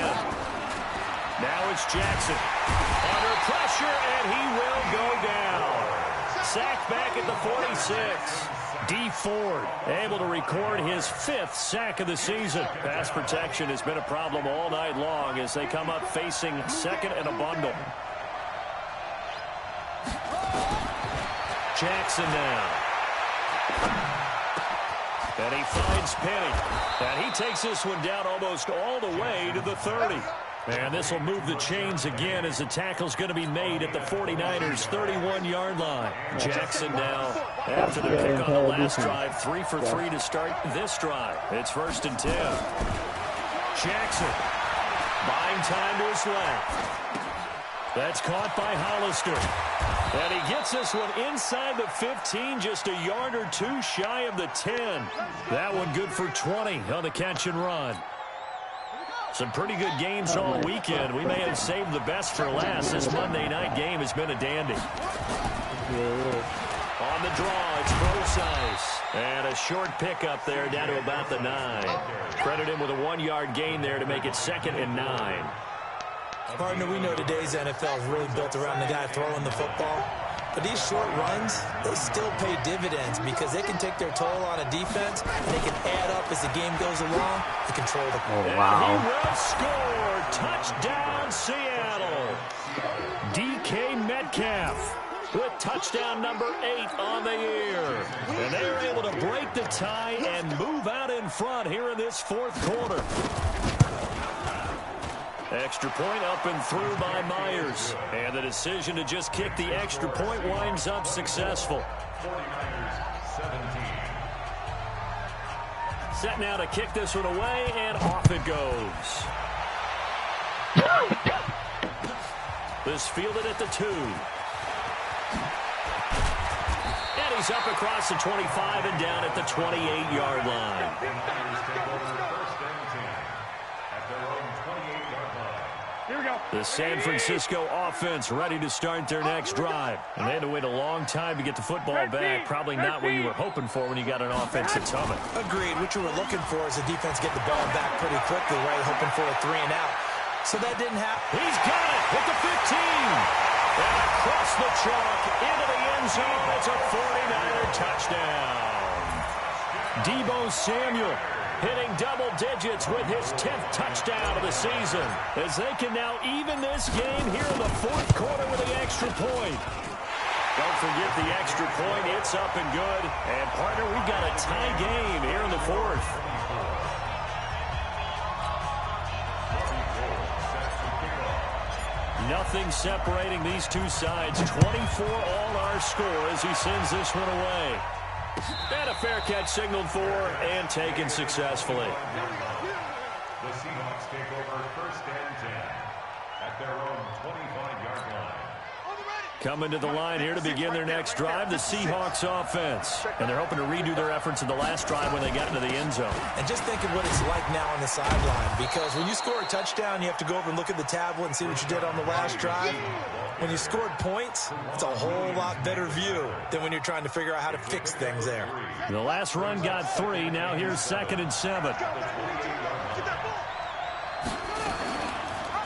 [SPEAKER 3] Now it's Jackson. Under pressure, and he will go down. Sacked back at the 46. D. Ford able to record his 5th sack of the season. Pass protection has been a problem all night long as they come up facing 2nd and a bundle. Jackson now. And he finds Penny. And he takes this one down almost all the way to the 30. And this will move the chains again as the tackle's going to be made at the 49ers' 31-yard line. Jackson now, after the pick on the last drive, 3 for 3 to start this drive. It's 1st and 10. Jackson, buying time to his left. That's caught by Hollister. And he gets this one inside the 15, just a yard or 2 shy of the 10. That one good for 20 on the catch and run. Some pretty good games all weekend. We may have saved the best for last. This Monday night game has been a dandy. On the draw, it's Brosize. And a short pickup there down to about the 9. Credit him with a 1-yard gain there to make it 2nd and 9.
[SPEAKER 5] Partner, we know today's NFL is really built around the guy throwing the football. But these short runs, they still pay dividends because they can take their toll on a defense. They can add up as the game goes along to control the ball.
[SPEAKER 3] Oh, wow. And he will score. Touchdown, Seattle. DK Metcalf with touchdown number 8 on the year. And they're able to break the tie and move out in front here in this 4th quarter. Extra point up and through by Myers. And the decision to just kick the extra point winds up successful.
[SPEAKER 7] 49ers 17.
[SPEAKER 3] Set now to kick this one away, and off it goes. This fielded at the 2. And he's up across the 25 and down at the 28-yard line.
[SPEAKER 6] Here we go.
[SPEAKER 3] The San Francisco offense ready to start their next drive. And they had to wait a long time to get the football back. Probably not what you were hoping for when you got an offensive summit.
[SPEAKER 5] Agreed. What you were looking for is the defense get the ball back pretty quickly, right? Hoping for a 3 and out. So that didn't happen.
[SPEAKER 3] He's got it at the 15. And across the chalk into the end zone. It's a 49er touchdown. Deebo Samuel hitting double digits with his 10th touchdown of the season, as they can now even this game here in the fourth quarter with the extra point. Don't forget the extra point. It's up and good. And, partner, we've got a tie game here in the fourth. Nothing separating these two sides. 24 all our score as he sends this one away. And a fair catch signaled for and taken successfully.
[SPEAKER 7] The Seahawks take over first and 10 at their own 25-yard line.
[SPEAKER 3] Coming to the line here to begin their next drive, the Seahawks offense. And they're hoping to redo their efforts in the last drive when they got into the end zone.
[SPEAKER 5] And just think of what it's like now on the sideline, because when you score a touchdown, you have to go over and look at the tablet and see what you did on the last drive. When you scored points, it's a whole lot better view than when you're trying to figure out how to fix things there.
[SPEAKER 3] The last run got 3. Now here's 2nd and 7.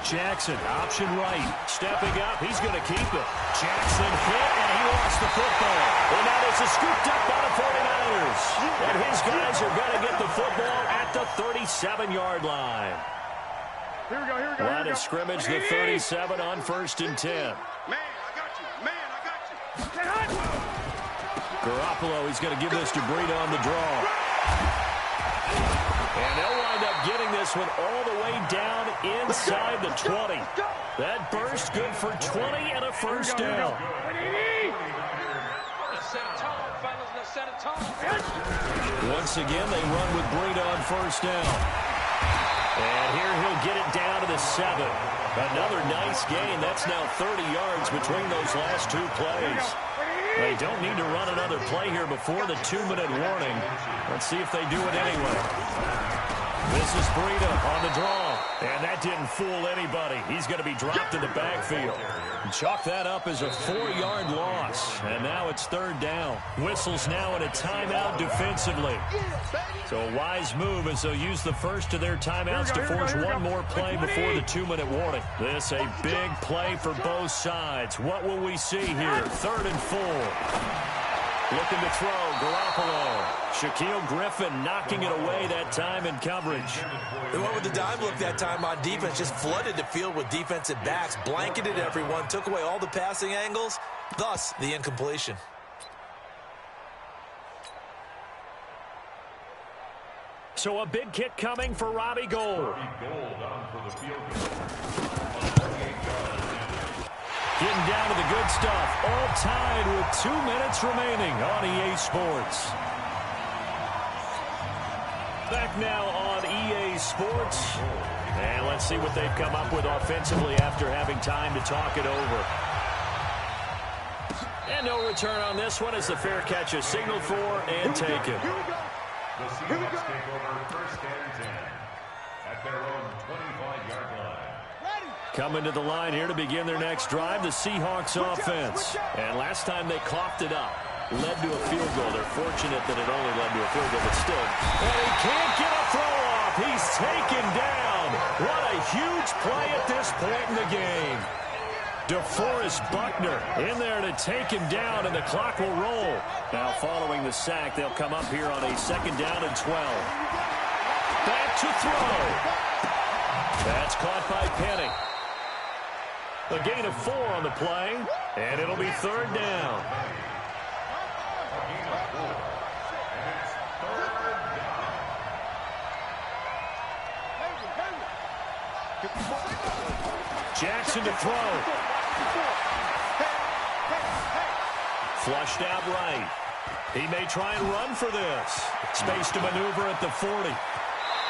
[SPEAKER 3] Jackson, option right. Stepping up, he's going to keep it. Jackson hit, and he lost the football. And now this is scooped up by the 49ers. And his guys are going to get the football at the 37-yard line.
[SPEAKER 6] Here we go, here we go.
[SPEAKER 3] Line of scrimmage, the 37 on 1st and 10.
[SPEAKER 4] Man, I got you. Man, I got you.
[SPEAKER 3] Garoppolo, he's going to give this to Breida on the draw. And they'll wind up getting this one all the way down inside the 20. That burst good for 20 and a first down. Once again, they run with Breida on first down. And here he'll get it down to the 7. Another nice gain. That's now 30 yards between those last 2 plays. They don't need to run another play here before the 2-minute warning. Let's see if they do it anyway. This is Breida on the draw. And that didn't fool anybody. He's going to be dropped in the backfield. Chalk that up as a 4-yard loss. And now it's 3rd down. Whistles now in a timeout defensively. So a wise move as they'll use the first of their timeouts to force one more play before the 2-minute warning. This a big play for both sides. What will we see here? 3rd and 4. Looking to throw, Garoppolo. Shaquille Griffin knocking it away that time in coverage.
[SPEAKER 5] They went with the dime look that time on defense, just flooded the field with defensive backs, blanketed everyone, took away all the passing angles, thus the incompletion.
[SPEAKER 3] So a big kick coming for Robbie Gould. Getting down to the good stuff. All tied with 2 minutes remaining on EA Sports. Back now on EA Sports. And let's see what they've come up with offensively after having time to talk it over. And no return on this one as the fair catch is signaled for and taken.
[SPEAKER 7] The Seahawks take over first and 10 at their own 25-yard line.
[SPEAKER 3] Coming to the line here to begin their next drive, the Seahawks offense. And last time they coughed it up, led to a field goal. They're fortunate that it only led to a field goal, but still. And he can't get a throw off. He's taken down. What a huge play at this point in the game. DeForest Buckner in there to take him down, and the clock will roll. Now following the sack, they'll come up here on a 2nd down and 12. Back to throw. That's caught by Penny. A gain of 4 on the play, and it'll be 3rd down. Jackson to throw. Flushed out right. He may try and run for this. Space to maneuver at the 40.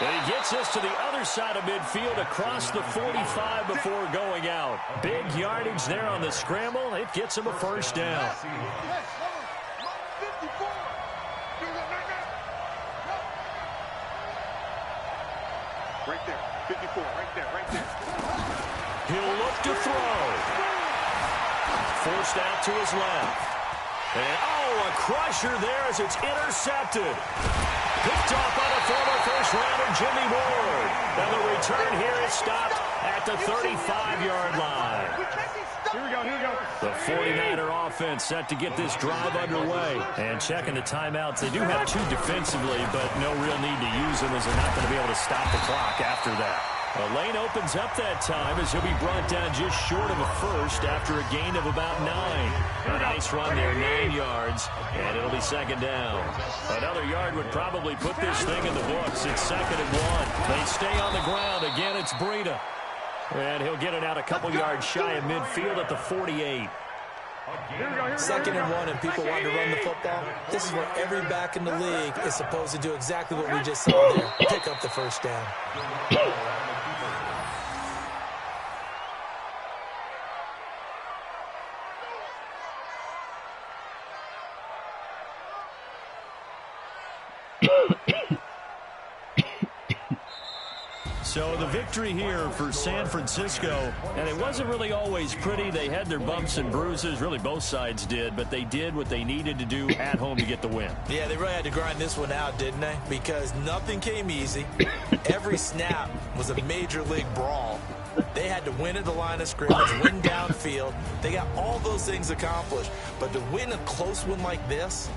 [SPEAKER 3] And he gets us to the other side of midfield across the 45 before going out. Big yardage there on the scramble. It gets him a first down.
[SPEAKER 4] Right there. 54. Right there. Right there.
[SPEAKER 3] He'll look to throw. Forced out to his left. And, a crusher there as it's intercepted. Picked off by the former first-rounder Jimmy Ward. Now the return here is stopped at the 35-yard line.
[SPEAKER 6] Here we go, here we go.
[SPEAKER 3] The 49er offense set to get this drive underway. And checking the timeouts, they do have two defensively, but no real need to use them as they're not going to be able to stop the clock after that. A lane opens up that time as he'll be brought down just short of a first after a gain of about 9. A nice run there, 9 yards, and it'll be second down. Another yard would probably put this thing in the books. It's 2nd and 1. They stay on the ground. Again, it's Breida. And he'll get it out a couple yards shy of midfield at the 48.
[SPEAKER 5] 2nd and 1, and people want to run the football. This is where every back in the league is supposed to do exactly what we just saw there. Pick up the first down.
[SPEAKER 3] So the victory here for San Francisco, and it wasn't really always pretty. They had their bumps and bruises, really both sides did, but they did what they needed to do at home to get the win.
[SPEAKER 5] Yeah, they really had to grind this one out, didn't they? Because nothing came easy. Every snap was a major league brawl. They had to win at the line of scrimmage, win downfield. They got all those things accomplished. But to win a close one like this,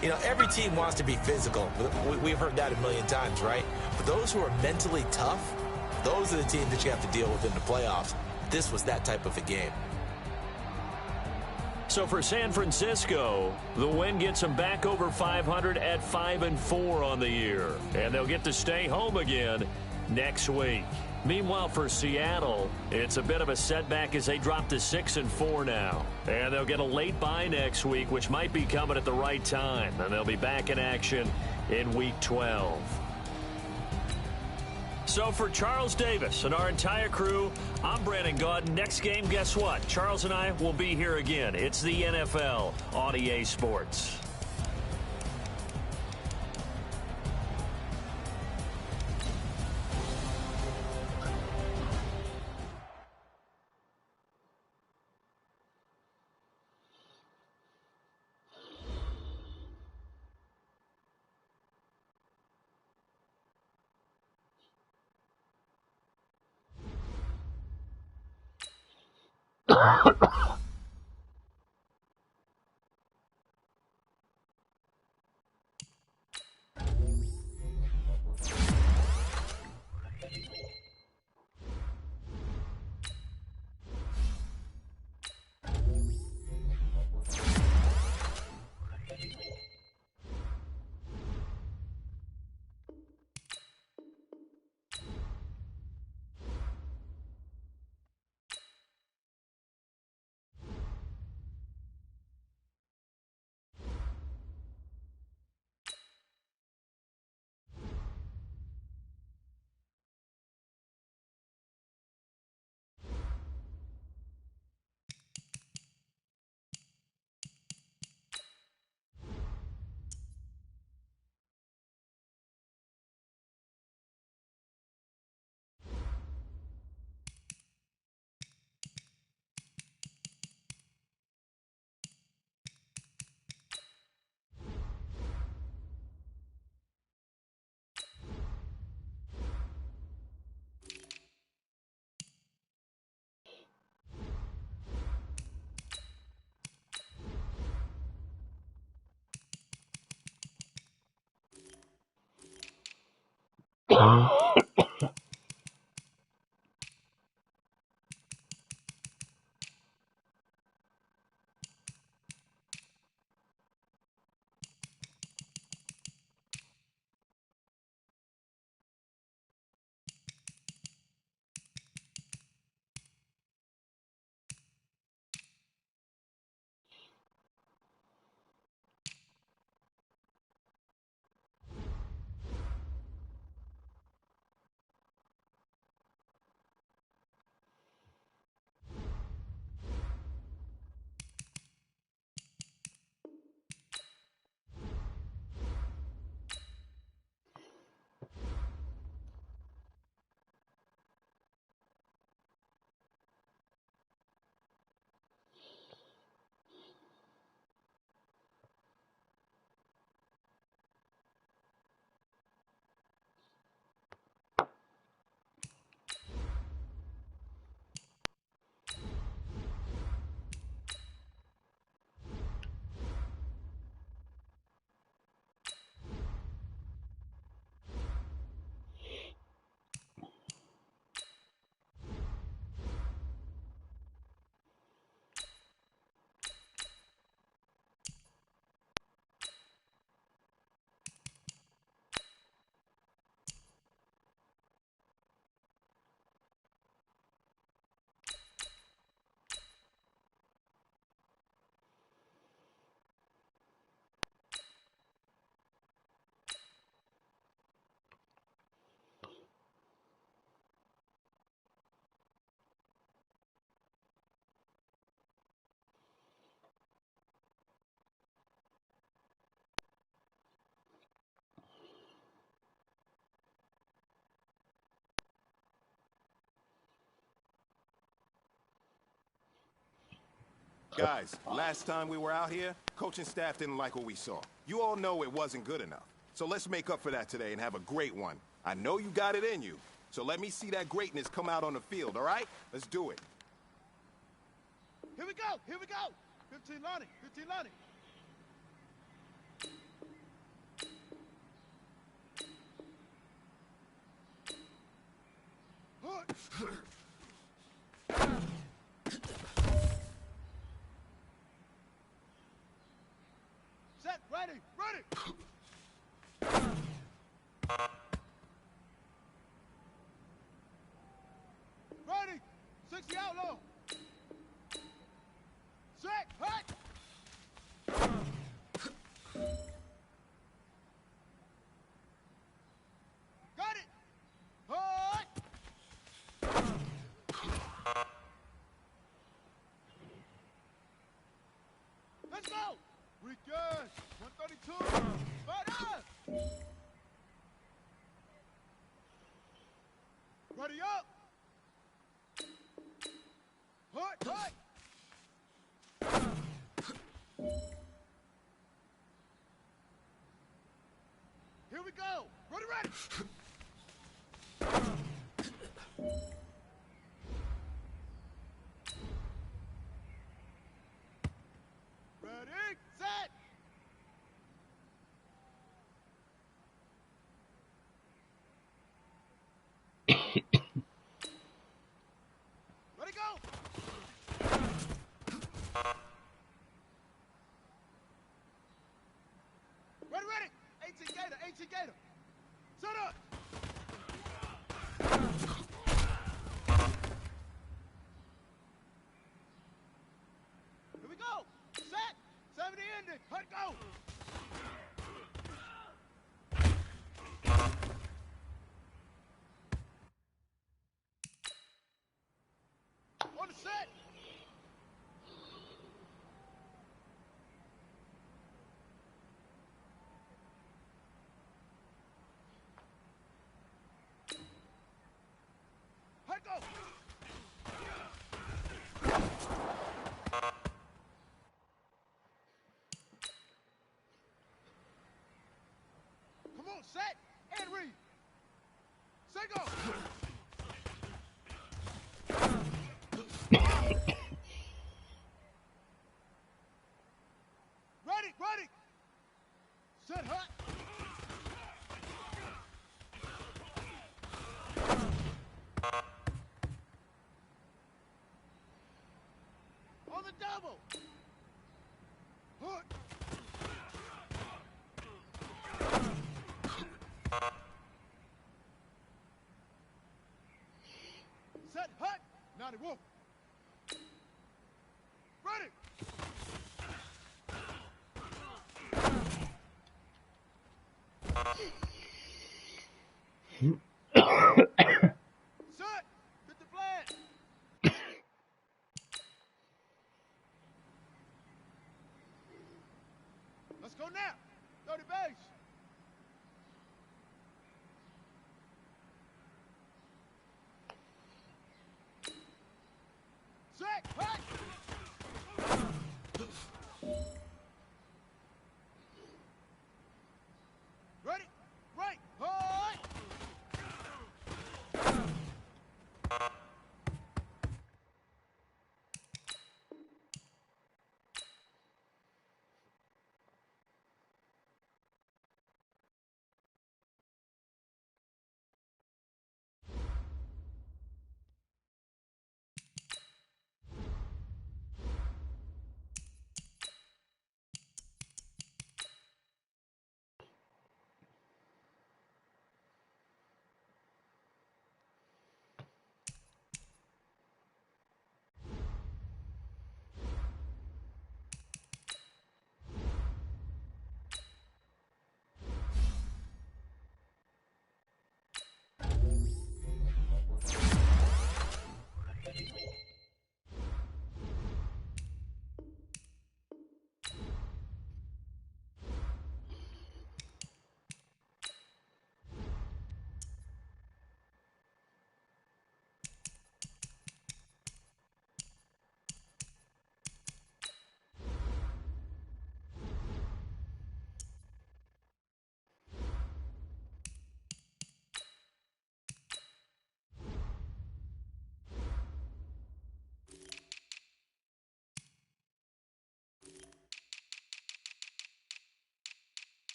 [SPEAKER 5] you know, every team wants to be physical. We've heard that a million times, right? But those who are mentally tough, those are the teams that you have to deal with in the playoffs. This was that type of a game.
[SPEAKER 3] So for San Francisco, the win gets them back over 500 at 5-4 on the year. And they'll get to stay home again next week. Meanwhile, for Seattle, it's a bit of a setback as they drop to 6-4 now. And they'll get a late bye next week, which might be coming at the right time. And they'll be back in action in Week 12. So for Charles Davis and our entire crew, I'm Brandon Gaudin. Next game, guess what? Charles and I will be here again. It's the NFL on EA Sports.
[SPEAKER 8] Guys, last time we were out here, coaching staff didn't like what we saw. You all know it wasn't good enough. So let's make up for that today and have a great one. I know you got it in you. So let me see that greatness come out on the field, all right? Let's do it.
[SPEAKER 4] Here we go. Here we go. 15 Lonnie. 15 Lonnie. Set. Ready. Ready. Ready. 60 outlaw. Set. Hut. Got it. Hut. Let's go. We good. 132. Fight up. Ready up. Hut. Hut. Here we go. Ready, ready. Ready, set. Ready, go. Ready, ready. 18 Gator, 18 Gator. Set up. Here we go. Set. 70 ending. Hut, go. On the set. Hut, go. Come on, set and read. Set, go. Ready, ready. Set, hut. On the double. Hut. Set, hut. 91. Ready. Set. Hit the flag. Let's go now. 30 base. Set. Hut. Ready. Right. Hut.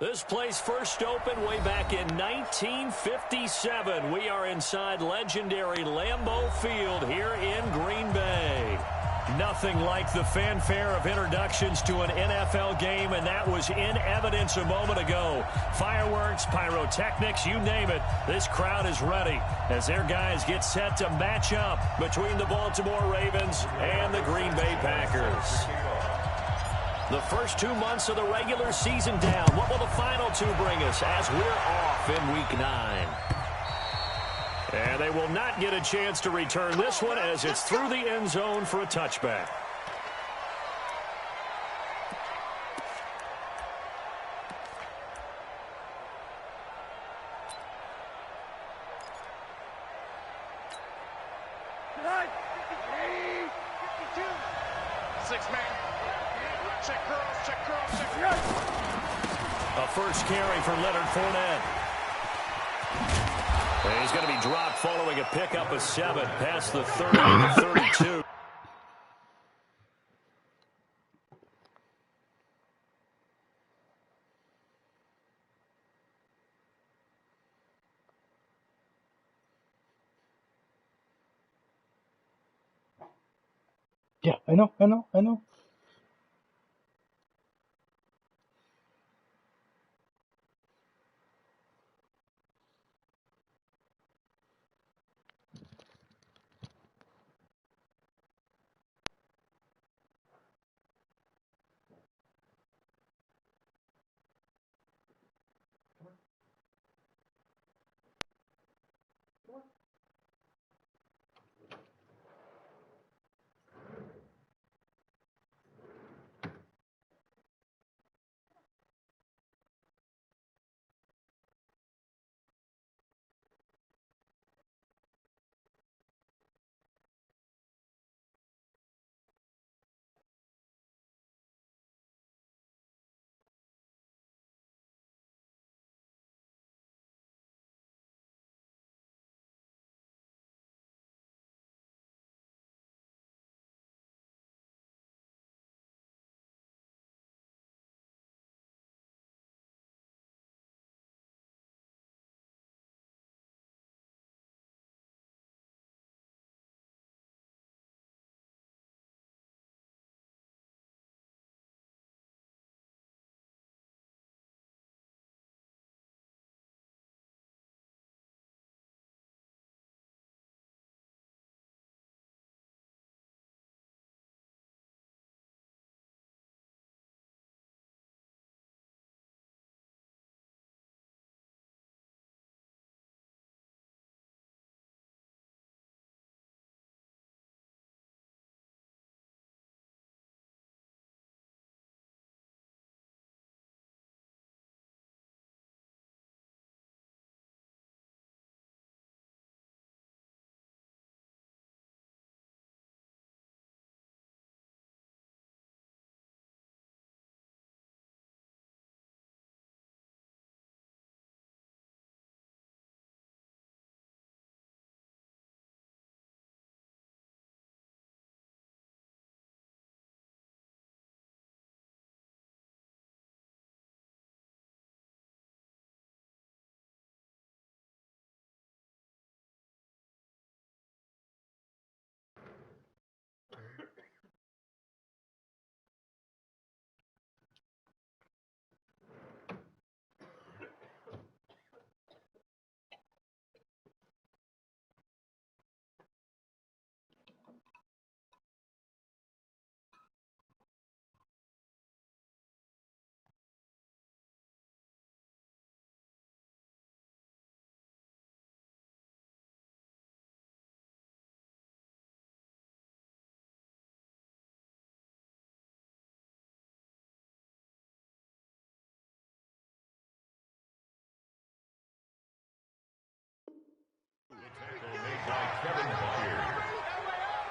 [SPEAKER 3] This place first opened way back in 1957. We are inside legendary Lambeau Field here in Green Bay. Nothing like the fanfare of introductions to an NFL game, and that was in evidence a moment ago. Fireworks, pyrotechnics, you name it. This crowd is ready as their guys get set to match up between the Baltimore Ravens and the Green Bay Packers. The first 2 months of the regular season down. What will the final two bring us as we're off in Week 9? And they will not get a chance to return this one as it's through the end zone for a touchback. A first carry for Leonard Fournette. And he's going to be dropped following a pickup of 7 past the 30 to 32.
[SPEAKER 2] Yeah, I know.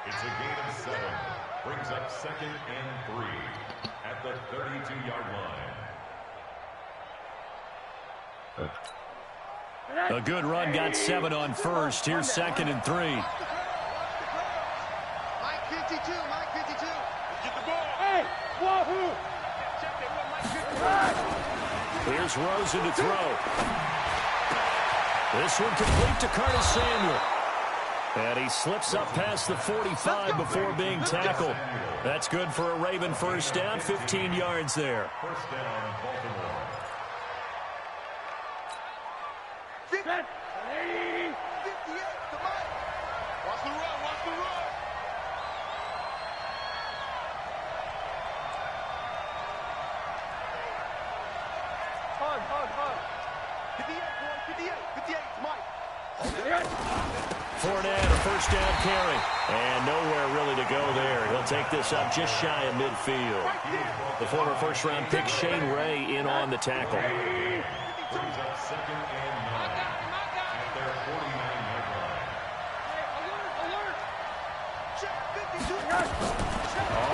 [SPEAKER 7] It's a gain of 7. Brings up 2nd and 3 at the 32-yard line.
[SPEAKER 3] A good run got 7 on first. Here's 2nd and 3.
[SPEAKER 4] Mike 52, Mike 52.
[SPEAKER 6] Get the ball. Hey, wahoo! Check that one, Mike 52.
[SPEAKER 3] Here's Rosen to throw. This one complete to Curtis Samuel. And he slips up past the 45 before being tackled. That's good for a Raven first down, 15 yards there.
[SPEAKER 7] First down, Baltimore.
[SPEAKER 6] Set.
[SPEAKER 4] 58, the Mike.
[SPEAKER 6] Watch the run, watch the run. Hug.
[SPEAKER 4] 58, boy, 58, 58, Mike.
[SPEAKER 3] Fournette, a first down carry. And nowhere really to go there. He'll take this up just shy of midfield. The former first-round pick Shane Ray in on the tackle.
[SPEAKER 7] Brings up 2nd and 9 at their 49-yard line.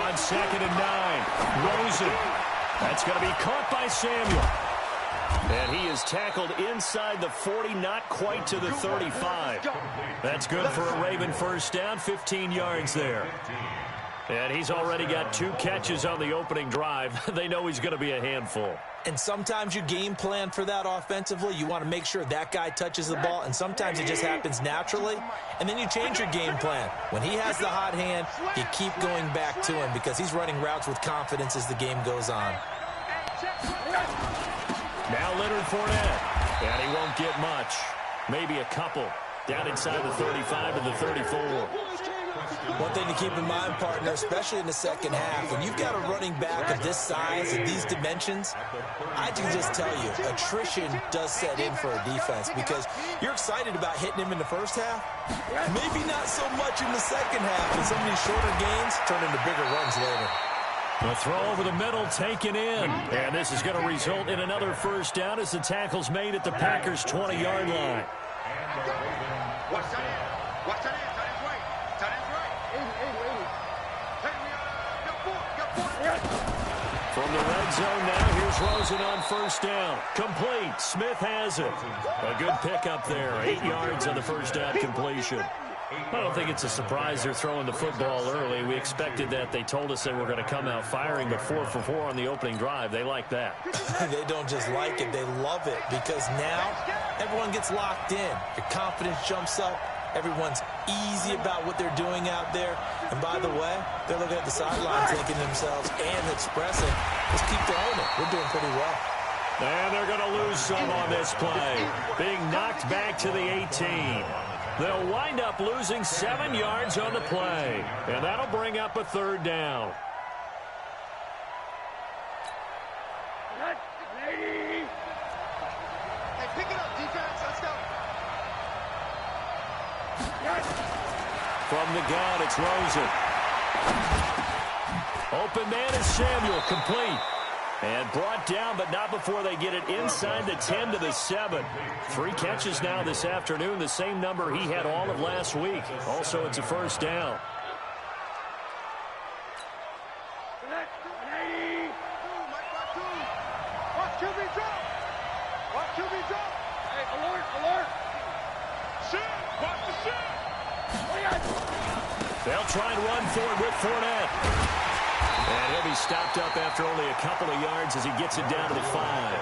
[SPEAKER 3] On 2nd and 9, Rosen. That's going to be caught by Samuel. And he is tackled inside the 40, not quite to the 35. That's good for a Raven first down, 15 yards there. And he's already got 2 catches on the opening drive. They know he's going to be a handful.
[SPEAKER 5] And sometimes you game plan for that offensively. You want to make sure that guy touches the ball, and sometimes it just happens naturally. And then you change your game plan. When he has the hot hand, you keep going back to him because he's running routes with confidence as the game goes on.
[SPEAKER 3] Now Leonard Fournette, and he won't get much. Maybe a couple. Down inside the 35 to the 34.
[SPEAKER 5] One thing to keep in mind, partner, especially in the second half, when you've got a running back of this size and these dimensions, I can just tell you, attrition does set in for a defense because you're excited about hitting him in the first half. Maybe not so much in the second half, and some of these shorter gains turn into bigger runs later.
[SPEAKER 3] The throw over the middle taken in. And this is going to result in another first down as the tackle's made at the Packers' 20-yard line.
[SPEAKER 4] Watch that in. Watch that in. Tight end's right. Tight end's right. 80.
[SPEAKER 3] From the red zone now, here's Rosen on first down. Complete. Smith has it. A good pickup there. 8 yards on the first down completion. I don't think it's a surprise they're throwing the football early. We expected that. They told us they were going to come out firing, but 4 for 4 on the opening drive. They like that.
[SPEAKER 5] They don't just like it, they love it, because now everyone gets locked in. Your confidence jumps up. Everyone's easy about what they're doing out there. And by the way, they're looking at the sideline thinking to themselves and expressing, let's keep throwing it. We're doing pretty well.
[SPEAKER 3] And they're going to lose some on this play. Being knocked back to the 18. They'll wind up losing 7 yards on the play. And that'll bring up a third down.
[SPEAKER 4] Hey, pick it up, defense. Let's go.
[SPEAKER 3] From the gun, it's Rosen. Open man is Samuel, complete. And brought down, but not before they get it inside the 10 to the 7. 3 catches now this afternoon, the same number he had all of last week. Also, it's a first down.
[SPEAKER 4] Watch QB drop. Watch QB drop. Hey, alert. Shit. Watch the shit.
[SPEAKER 3] They'll try and run for it with Fournette. And he'll be stopped up after only a couple of yards as he gets it down to the 5.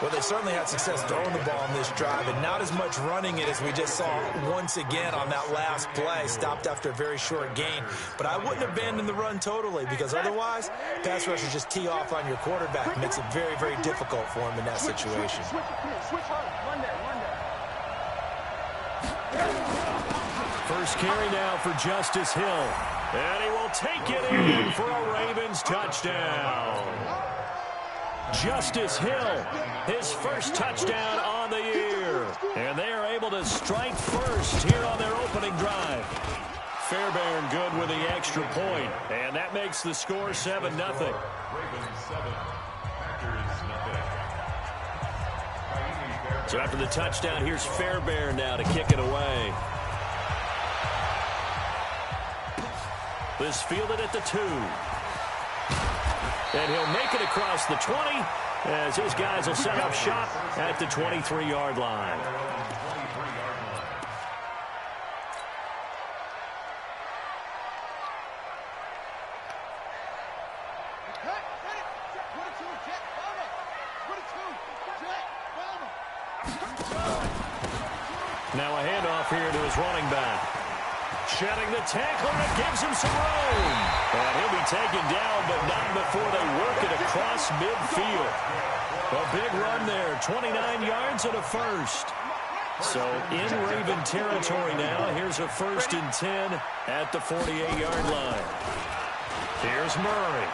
[SPEAKER 5] Well, they certainly had success throwing the ball on this drive, and not as much running it as we just saw once again on that last play, stopped after a very short gain. But I wouldn't abandon the run totally, because otherwise, pass rushers just tee off on your quarterback. It makes it very, very difficult for him in that situation.
[SPEAKER 6] Switch hard. Monday.
[SPEAKER 3] First carry now for Justice Hill. And he will take it in for a Ravens touchdown. Justice Hill, his first touchdown on the year. And they are able to strike first here on their opening drive. Fairbairn good with the extra point. And that makes the score 7-0.
[SPEAKER 7] Ravens 7, Packers 0.
[SPEAKER 3] So after the touchdown, here's Fairbairn now to kick it away. This fielded at the 2. And he'll make it across the 20 as his guys will set up shop at the 23-yard line. Now a handoff here to his running back. Shedding the tackler, and it gives him some room. And he'll be taken down, but not before they work it across midfield. A big run there, 29 yards and a first. So in Raven territory now, here's a 1st and 10 at the 48-yard line. Here's Murray.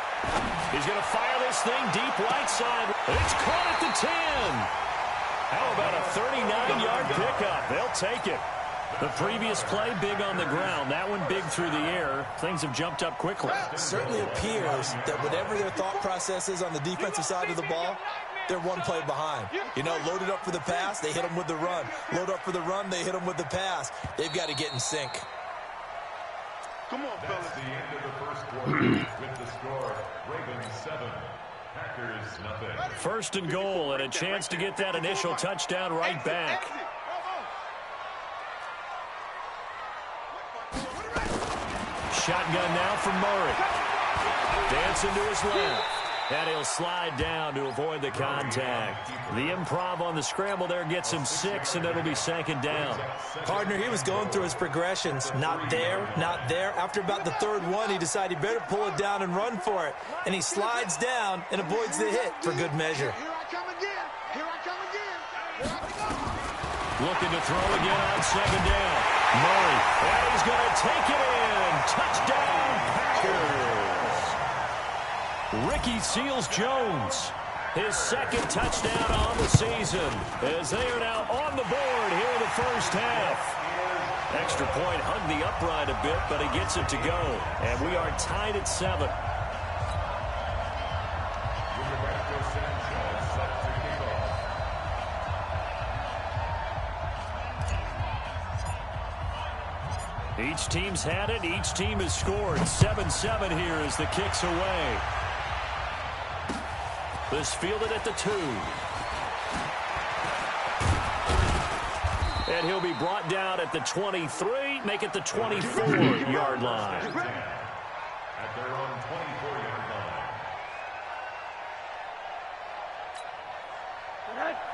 [SPEAKER 3] He's going to fire this thing deep right side. It's caught at the 10. How about a 39-yard pickup? They'll take it. The previous play, big on the ground. That one big through the air. Things have jumped up quickly.
[SPEAKER 5] It certainly appears that whatever their thought process is on the defensive side of the ball, they're one play behind. You know, loaded up for the pass, they hit them with the run. Load up for the run, they hit them with the pass. They've got to get in sync.
[SPEAKER 4] Come on, fellas.
[SPEAKER 7] That's the end of the first quarter with the score, Ravens 7, Packers nothing.
[SPEAKER 3] 1st and goal, and a chance to get that initial touchdown right back. Shotgun now from Murray. Dancing to his left. And he'll slide down to avoid the contact. The improv on the scramble there gets him 6, and it'll be 2nd down.
[SPEAKER 5] Partner, he was going through his progressions. Not there, not there. After about the 3rd one, he decided he better pull it down and run for it. And he slides down and avoids the hit for good measure.
[SPEAKER 4] Here I come again. Here I come again. Here I go.
[SPEAKER 3] Looking to throw again on 2nd down. Murray, and he's going to take it in. Touchdown, Packers. Ricky Seals-Jones, his 2nd touchdown on the season, as they are now on the board here in the first half. Extra point hugged the upright a bit, but he gets it to go. And we are tied at 7. Each team's had it. Each team has scored. 7-7 here as the kick's away. This fielded at the 2. And he'll be brought down at the 23, make it the 24-yard line.
[SPEAKER 7] At their own 24-yard line.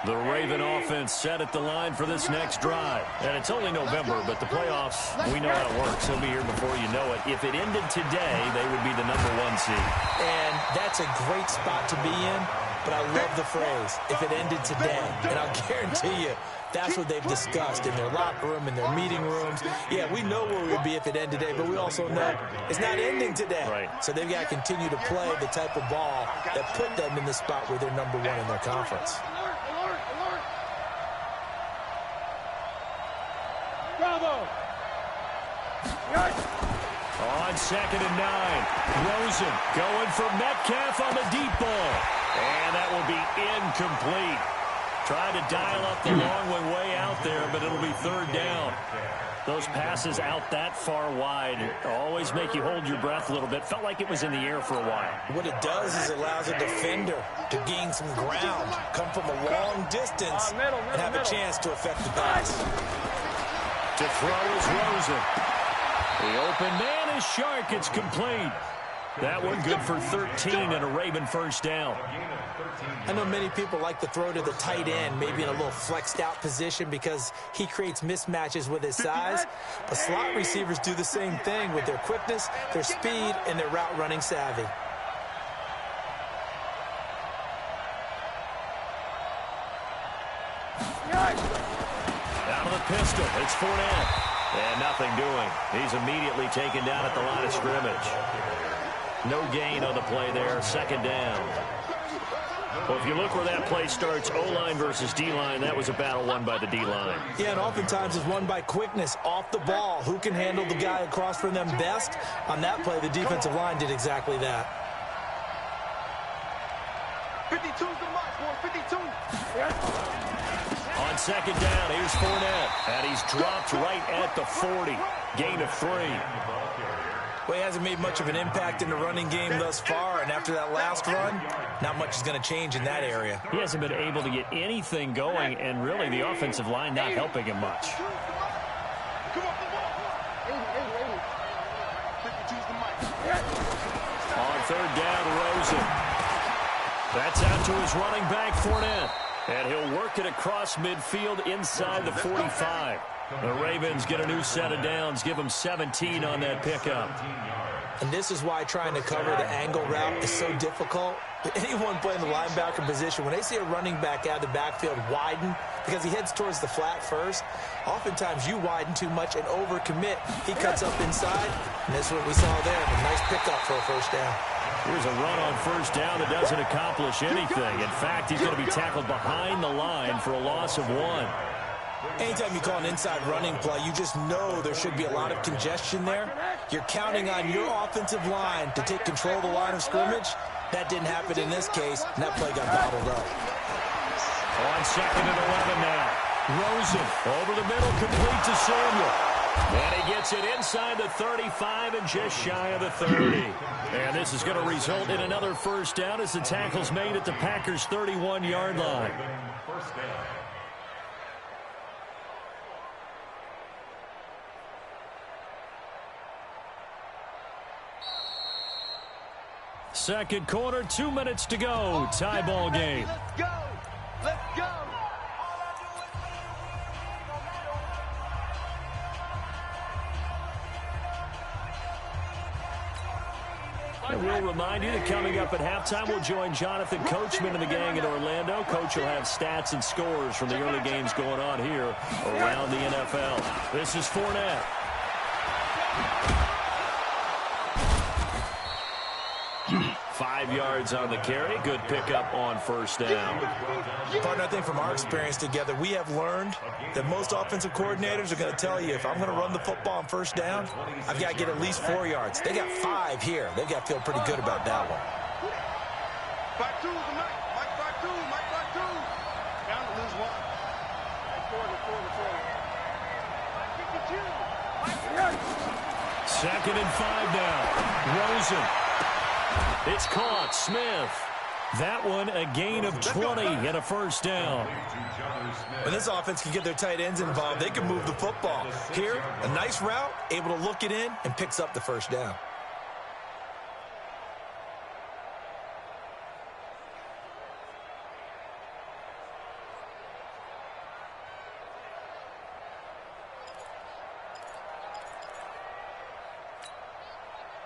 [SPEAKER 3] The Raven offense set at the line for this next drive. And it's only November, but the playoffs, we know how it works. They'll be here before you know it. If it ended today, they would be the #1 seed.
[SPEAKER 5] And that's a great spot to be in, but I love the phrase, if it ended today. And I'll guarantee you, that's what they've discussed in their locker room, in their meeting rooms. Yeah, we know where we would be if it ended today, but we also know it's not ending today.
[SPEAKER 3] Right.
[SPEAKER 5] So they've got to continue to play the type of ball that put them in the spot where they're #1 in their conference.
[SPEAKER 6] Bravo!
[SPEAKER 3] On 2nd and 9, Rosen going for Metcalf on the deep ball. And that will be incomplete. Tried to dial up the long one way out there, but it'll be 3rd down. Those passes out that far wide always make you hold your breath a little bit. Felt like it was in the air for a while.
[SPEAKER 5] What it does is it allows a defender to gain some ground, come from a long distance, and have a chance to affect the pass.
[SPEAKER 3] To throw is Rosen. The open man is Shark. It's complete. That one good for 13 and a Raven 1st down.
[SPEAKER 5] I know many people like to throw to the tight end, maybe in a little flexed out position because he creates mismatches with his size. But slot receivers do the same thing with their quickness, their speed, and their route running savvy.
[SPEAKER 3] Out of the pistol, it's Fournette. And nothing doing. He's immediately taken down at the line of scrimmage. No gain on the play there, 2nd down. Well, if you look where that play starts, O-line versus D-line, that was a battle won by the D-line.
[SPEAKER 5] Yeah, and oftentimes it's won by quickness, off the ball. Who can handle the guy across from them best? On that play, the defensive line did exactly that.
[SPEAKER 4] 52's the mark, boy, 52.
[SPEAKER 3] On 2nd down, here's Fournette. And he's dropped right at the 40. Gain of 3.
[SPEAKER 5] Well, he hasn't made much of an impact in the running game thus far, and after that last run, not much is going to change in that area.
[SPEAKER 3] He hasn't been able to get anything going, and really the offensive line not helping him much. On third down, Rosen. That's out to his running back, Fournette. And he'll work it across midfield inside the 45. The Ravens get a new set of downs, give them 17 on that pickup.
[SPEAKER 5] And this is why trying to cover the angle route is so difficult. Anyone playing the linebacker position, when they see a running back out of the backfield widen, because he heads towards the flat first, oftentimes you widen too much and overcommit. He cuts up inside, and that's what we saw there. A nice pickup for a first down.
[SPEAKER 3] Here's a run on first down that doesn't accomplish anything. In fact, he's going to be tackled behind the line for a loss of 1.
[SPEAKER 5] Anytime you call an inside running play, you just know there should be a lot of congestion there. You're counting on your offensive line to take control of the line of scrimmage. That didn't happen in this case, and that play got bottled up.
[SPEAKER 3] On second and 11 now. Rosen over the middle, complete to Samuel. And he gets it inside the 35 and just shy of the 30. And this is going to result in another first down as the tackle's made at the Packers' 31-yard line.
[SPEAKER 7] First down.
[SPEAKER 3] Second quarter, 2 minutes to go. Tie ball game.
[SPEAKER 6] Let's go. Let's go.
[SPEAKER 3] And we'll remind you that coming up at halftime, we'll join Jonathan Coachman and the gang in Orlando. Coach will have stats and scores from the early games going on here around the NFL. This is Fournette. 5 yards on the carry. Good pickup on first down.
[SPEAKER 5] Partner, I think from our experience together, we have learned that most offensive coordinators are going to tell you, if I'm going to run the football on first down, I've got to get at least 4 yards. They got 5 here. They've got to feel pretty good about that one.
[SPEAKER 4] Back two, Mike back two, Mike back two. Down to lose one.
[SPEAKER 3] Second and 5 now. Rosen. It's caught. Smith. That one a gain of 20 and a first down.
[SPEAKER 5] When this offense can get their tight ends involved, they can move the football. Here, a nice route, able to look it in, and picks up the first down.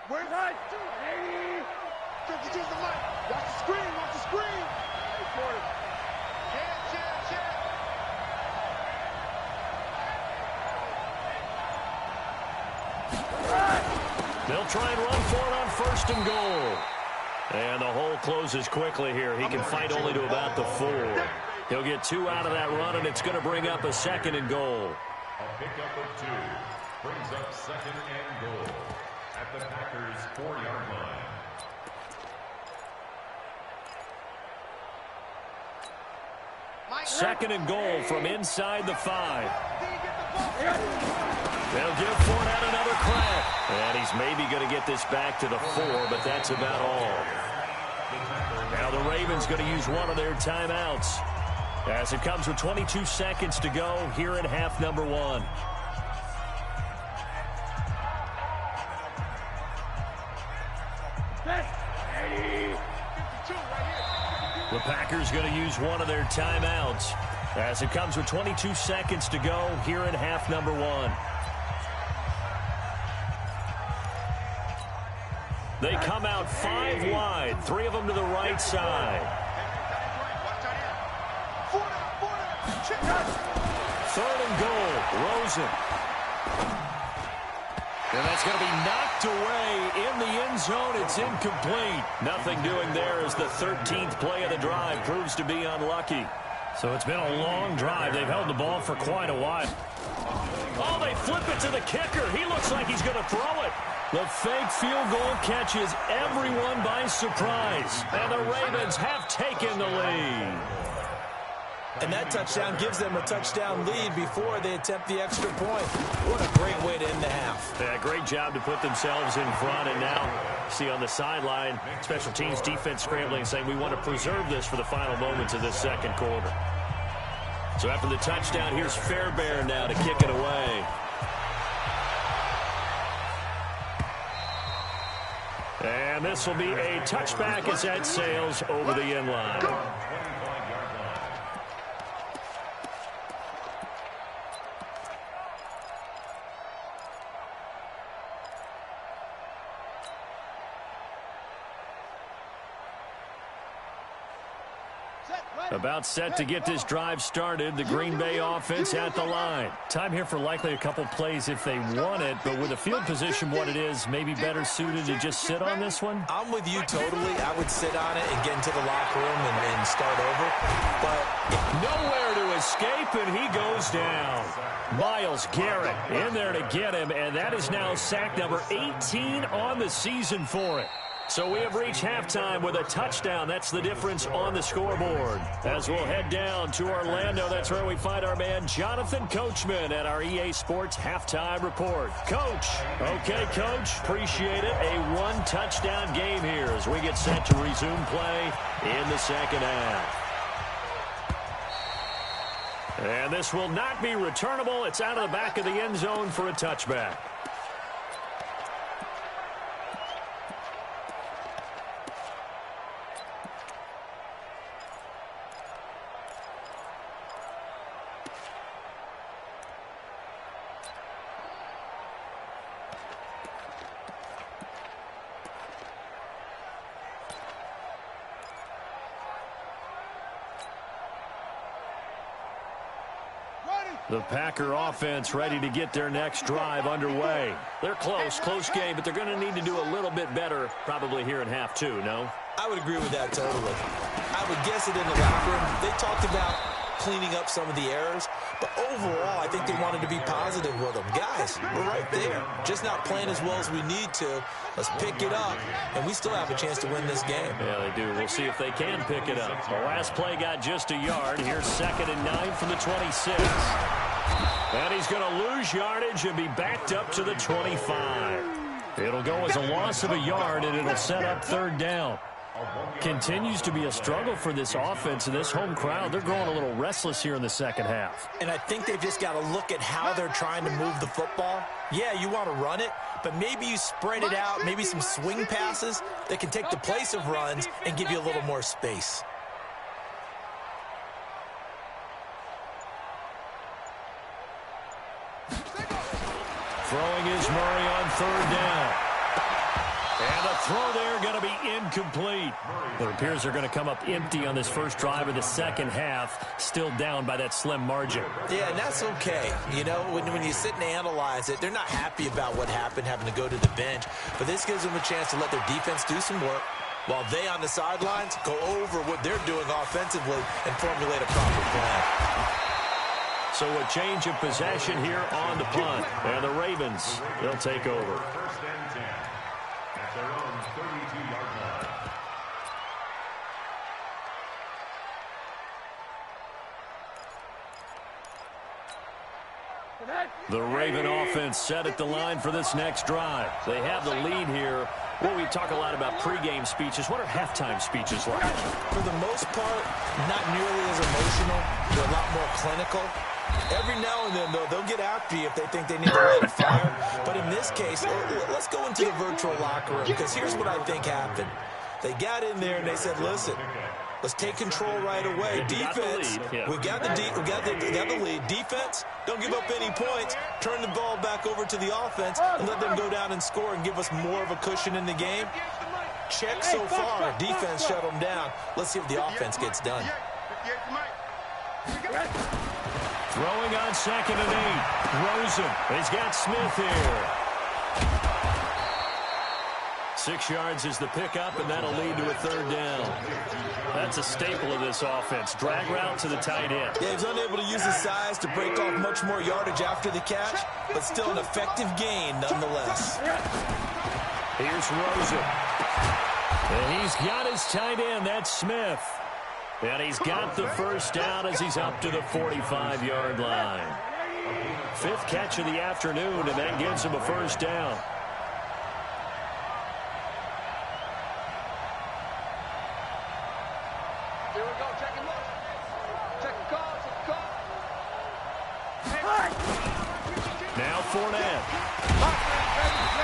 [SPEAKER 4] Where's right? 52 the mic. Watch the screen, watch the screen. Check.
[SPEAKER 3] They'll try and run for it on first and goal. And the hole closes quickly here. He can fight only to about the 4. He'll get 2 out of that run, and it's going to bring up a second and goal.
[SPEAKER 7] A pickup of 2 brings up second and goal at the Packers' 4-yard line.
[SPEAKER 3] Second and goal from inside the 5. They'll give Fournette another crack. And he's maybe going to get this back to the 4, but that's about all. Now the Ravens going to use one of their timeouts as it comes with 22 seconds to go here in half number 1. The Packers going to use one of their timeouts as it comes with 22 seconds to go here in half number 1. They come out 5 wide, 3 of them to the right side. Third and goal, Rosen. And that's going to be knocked away in the end zone. It's incomplete. Nothing doing there as the 13th play of the drive proves to be unlucky. So it's been a long drive. They've held the ball for quite a while. Oh, they flip it to the kicker. He looks like he's going to throw it. The fake field goal catches everyone by surprise. And the Ravens have taken the lead.
[SPEAKER 5] And that touchdown gives them a touchdown lead before they attempt the extra point. What a great way to end the half.
[SPEAKER 3] Yeah, great job to put themselves in front. And now, see on the sideline, special teams defense scrambling, saying we want to preserve this for the final moments of this second quarter. So after the touchdown, here's Fairbairn now to kick it away. And this will be a touchback as that sails over the end line. About set to get this drive started. The Green Bay offense at the line. Time here for likely a couple plays if they want it, but with the field position what it is, maybe better suited to just sit on this one?
[SPEAKER 5] I'm with you totally. I would sit on it and get into the locker room and start over. But
[SPEAKER 3] nowhere to escape, and he goes down. Myles Garrett in there to get him, and that is now sack number 18 on the season for it. So we have reached halftime with a touchdown. That's the difference on the scoreboard. As we'll head down to Orlando, that's where we find our man Jonathan Coachman at our EA Sports Halftime Report. Coach. Okay, Coach. Appreciate it. A one-touchdown game here as we get set to resume play in the second half. And this will not be returnable. It's out of the back of the end zone for a touchback. The Packer offense ready to get their next drive underway. They're close game, but they're going to need to do a little bit better probably here in half two, no?
[SPEAKER 5] I would agree with that totally. I would guess it in the locker room. They talked about cleaning up some of the errors, but overall, I think they wanted to be positive with them. Guys, we're right there. Just not playing as well as we need to. Let's pick it up, and we still have a chance to win this game.
[SPEAKER 3] Yeah, they do. We'll see if they can pick it up. The last play got just a yard. Here's 2nd and 9 from the 26. And he's going to lose yardage and be backed up to the 25. It'll go as a loss of a yard, and it'll set up 3rd down. Continues to be a struggle for this offense and this home crowd. They're growing a little restless here in the second half.
[SPEAKER 5] And I think they've just got to look at how they're trying to move the football. Yeah, you want to run it, but maybe you spread it out, maybe some swing passes that can take the place of runs and give you a little more space.
[SPEAKER 3] Throwing is Murray on 3rd down. And the throw there going to be incomplete. It appears they're going to come up empty on this first drive of the second half, still down by that slim margin.
[SPEAKER 5] Yeah, and that's okay. You know, when you sit and analyze it, they're not happy about what happened, having to go to the bench. But this gives them a chance to let their defense do some work while they on the sidelines go over what they're doing offensively and formulate a proper plan.
[SPEAKER 3] So a change of possession here on the punt. And the Ravens, they'll take over.
[SPEAKER 7] 1st and 10 at their own 32-yard line.
[SPEAKER 3] The Raven offense set at the line for this next drive. They have the lead here. Well, we talk a lot about pregame speeches. What are halftime speeches like?
[SPEAKER 5] For the most part, not nearly as emotional. They're a lot more clinical. Every now and then, though, they'll get after you if they think they need to light a fire. But in this case, let's go into the virtual locker room, because here's what I think happened. They got in there and they said, listen, let's take control right away. Defense, we got the lead. Defense, don't give up any points. Turn the ball back over to the offense and let them go down and score and give us more of a cushion in the game. Check so far. Defense shut them down. Let's see if the offense gets done.
[SPEAKER 3] Throwing on 2nd and 8. Rosen. He's got Smith here. 6 yards is the pickup, and that'll lead to a 3rd down. That's a staple of this offense. Drag route to the tight end.
[SPEAKER 5] Yeah, he's unable to use his size to break off much more yardage after the catch, but still an effective gain nonetheless.
[SPEAKER 3] Here's Rosen. And he's got his tight end. That's Smith. And he's got the first down as he's up to the 45-yard line. 5th catch of the afternoon, and that gives him a first down.
[SPEAKER 4] Here we go. Check him out. Check the call. Check the call.
[SPEAKER 3] Now Fournette.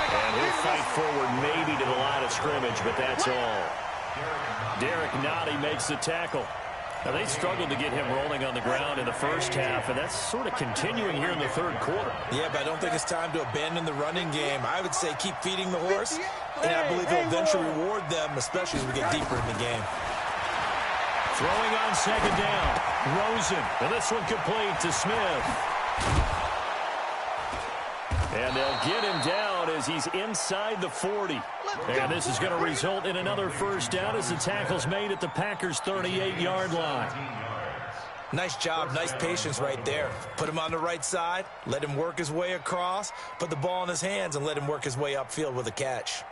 [SPEAKER 3] And he'll fight forward maybe to the line of scrimmage, but that's all. Derek Nottie makes the tackle. Now, they struggled to get him rolling on the ground in the first half, and that's sort of continuing here in the third quarter.
[SPEAKER 5] Yeah, but I don't think it's time to abandon the running game. I would say keep feeding the horse, and I believe he'll eventually reward them, especially as we get deeper in the game.
[SPEAKER 3] Throwing on second down. Rosen. And this one complete to Smith. And they'll get him down as he's inside the 40. And this is going to result in another first down as the tackle's made at the Packers' 38-yard line.
[SPEAKER 5] Nice job, nice patience right there. Put him on the right side, let him work his way across, put the ball in his hands, and let him work his way upfield with a catch.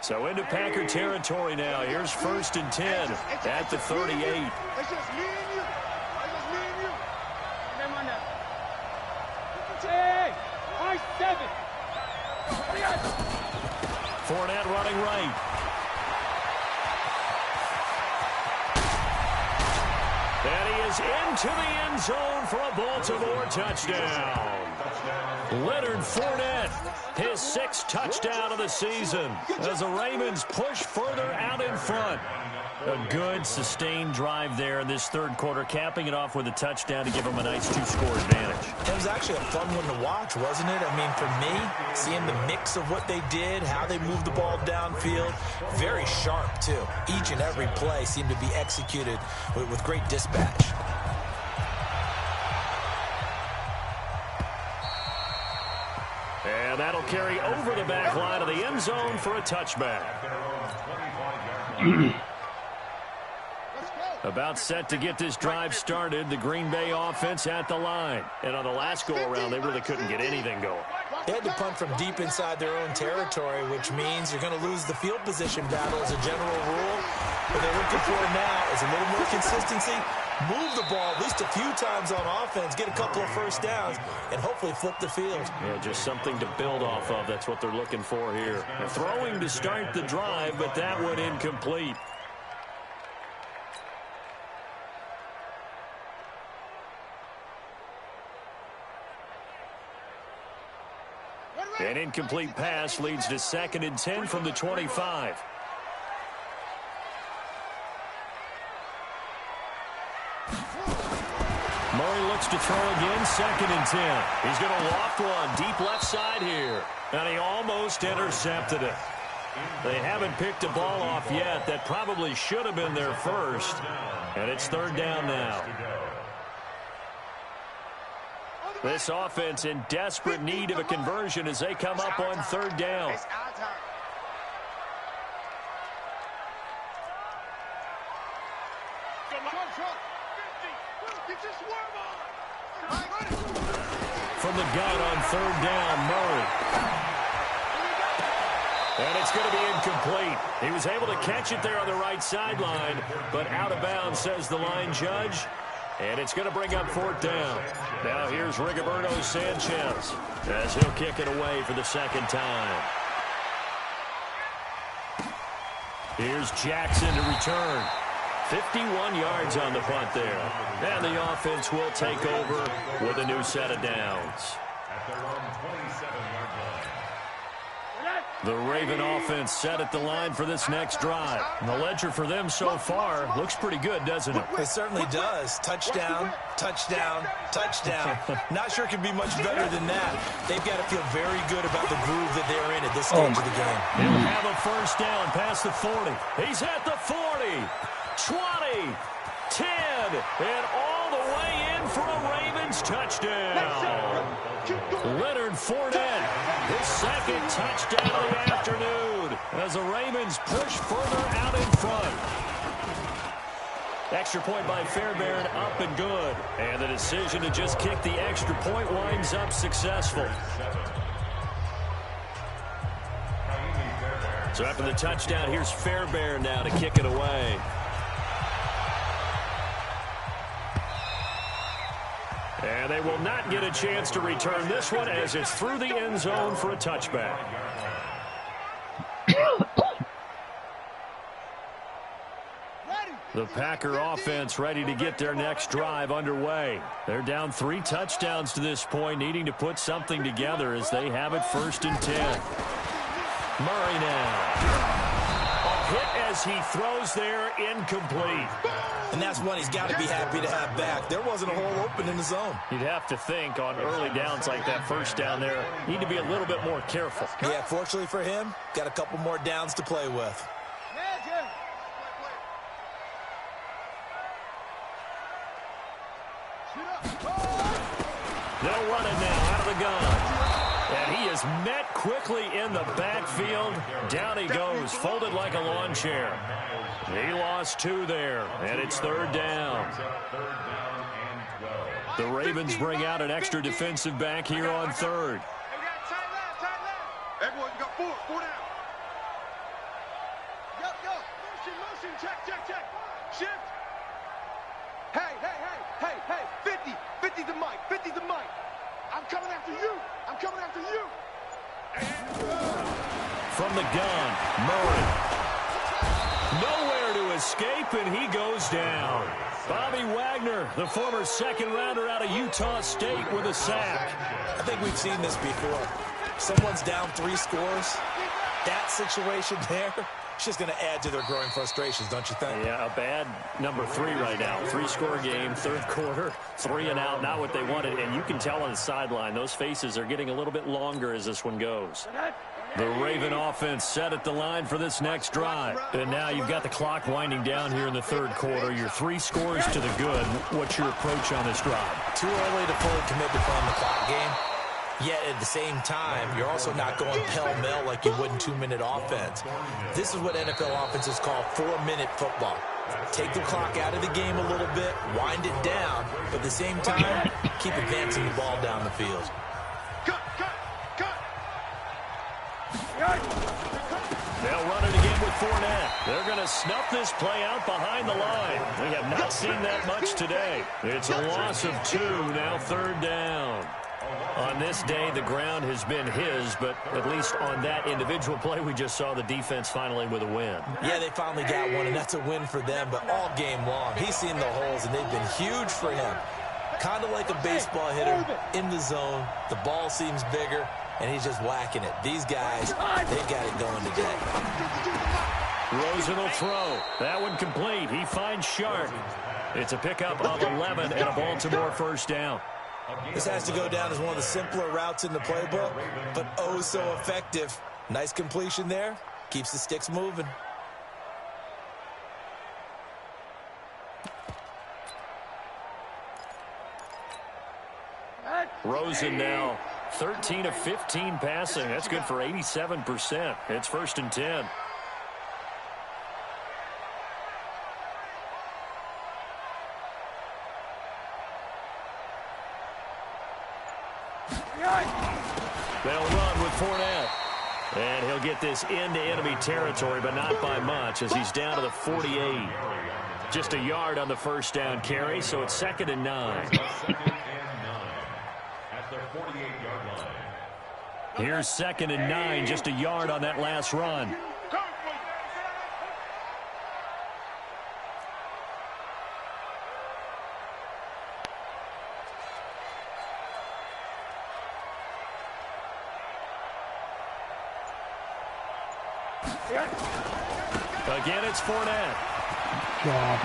[SPEAKER 3] So into Packer territory now. Here's 1st and 10 at the 38.
[SPEAKER 4] It's just me and you. It's just me and you. Name on that. Hey, I-7.
[SPEAKER 3] Fournette running right. And he is into the end zone for a Baltimore touchdown. Leonard Fournette, his 6th touchdown of the season as the Ravens push further out in front. A good, sustained drive there in this third quarter, capping it off with a touchdown to give them a nice 2-score advantage.
[SPEAKER 5] It was actually a fun one to watch, wasn't it? I mean, for me, seeing the mix of what they did, how they moved the ball downfield, very sharp, too. Each and every play seemed to be executed with great dispatch.
[SPEAKER 3] And that'll carry over the back line of the end zone for a touchback. About set to get this drive started, the Green Bay offense at the line. And on the last go-around, they really couldn't get anything going.
[SPEAKER 5] They had to punt from deep inside their own territory, which means you're going to lose the field position battle as a general rule. What they're looking for now is a little more consistency, move the ball at least a few times on offense, get a couple of first downs, and hopefully flip the field.
[SPEAKER 3] Yeah, just something to build off of. That's what they're looking for here. Throwing to start the drive, but that one incomplete. An incomplete pass leads to 2nd and 10 from the 25. Murray looks to throw again, 2nd and 10. He's going to loft one deep left side here. And he almost intercepted it. They haven't picked a ball off yet. That probably should have been their first. And it's 3rd down now. This offense in desperate need of a conversion as they come up on 3rd down. From the gun on 3rd down, Murray. And it's going to be incomplete. He was able to catch it there on the right sideline, but out of bounds, says the line judge. And it's going to bring up 4th down. Now here's Rigoberto Sanchez as he'll kick it away for the 2nd time. Here's Jackson to return. 51 yards on the punt there. And the offense will take over with a new set of downs.
[SPEAKER 7] At their own 27-yard line.
[SPEAKER 3] The Raven offense set at the line for this next drive. And the ledger for them so far looks pretty good, doesn't it?
[SPEAKER 5] It certainly does. Touchdown, touchdown, touchdown. Not sure it can be much better than that. They've got to feel very good about the groove that they're in at this stage of the game.
[SPEAKER 3] He'll have a first down past the 40. He's at the 40, 20, 10, and all the way in for a Ravens touchdown. Leonard Fournette, his 2nd touchdown of the afternoon as the Ravens push further out in front. Extra point by Fairbairn, up and good. And the decision to just kick the extra point winds up successful. So after the touchdown, here's Fairbairn now to kick it away. And they will not get a chance to return this one as it's through the end zone for a touchback. The Packer offense ready to get their next drive underway. They're down 3 touchdowns to this point, needing to put something together as they have it 1st and 10. Murray now. A hit as he throws there, incomplete.
[SPEAKER 5] And that's one he's got to be happy to have back. There wasn't a hole open in the zone.
[SPEAKER 3] You'd have to think on early downs like that first down there, need to be a little bit more careful.
[SPEAKER 5] Yeah, fortunately for him, got a couple more downs to play with.
[SPEAKER 3] They'll run it now out of the gun. And he is met quickly in the backfield. Down he goes, folded like a lawn chair. He lost 2 there, and it's 3rd down. The Ravens bring out an extra defensive back here on 3rd.
[SPEAKER 4] Everyone, you got 4 down. Yo, motion, check. Shift. Hey, 50's the mic. I'm coming after you.
[SPEAKER 3] From the gun, Murray. Nowhere to escape, and he goes down. Bobby Wagner, the former second-rounder out of Utah State, with a sack.
[SPEAKER 5] I think we've seen this before. Someone's down 3 scores. That situation there, it's just going to add to their growing frustrations, don't you think?
[SPEAKER 3] Yeah, a bad number 3 right now. 3-score game, 3rd quarter, 3 and out, not what they wanted. And you can tell on the sideline, those faces are getting a little bit longer as this one goes. The Raven offense set at the line for this next drive. And now you've got the clock winding down here in the 3rd quarter. You're 3 scores to the good. What's your approach on this drive?
[SPEAKER 5] Too early to fully commit to playing the clock game. Yet at the same time, you're also not going pell-mell like you would in 2-minute offense. This is what NFL offenses call 4-minute football. Take the clock out of the game a little bit, wind it down, but at the same time, keep advancing the ball down the field.
[SPEAKER 4] Cut.
[SPEAKER 3] They'll run it again with Fournette. They're going to snuff this play out behind the line. We have not seen that much today. It's a loss of 2, now 3rd down. On this day, the ground has been his, but at least on that individual play, we just saw the defense finally with a win.
[SPEAKER 5] Yeah, they finally got one, and that's a win for them, but all game long, he's seen the holes, and they've been huge for him. Kind of like a baseball hitter in the zone. The ball seems bigger, and he's just whacking it. These guys, they've got it going today.
[SPEAKER 3] Rosen will throw. That one complete. He finds Sharp. It's a pickup of 11 and a Baltimore 1st down.
[SPEAKER 5] This has to go down as one of the simpler routes in the playbook, but oh so effective. Nice completion there. Keeps the sticks moving.
[SPEAKER 3] Rosen now 13 of 15 passing. That's good for 87%. It's 1st and 10. They'll run with Fournette. And he'll get this into enemy territory, but not by much, as he's down to the 48. Just a yard on the 1st down carry, so it's 2nd and 9. Here's 2nd and 9, just a yard on that last run. Again, it's Fournette.
[SPEAKER 2] God.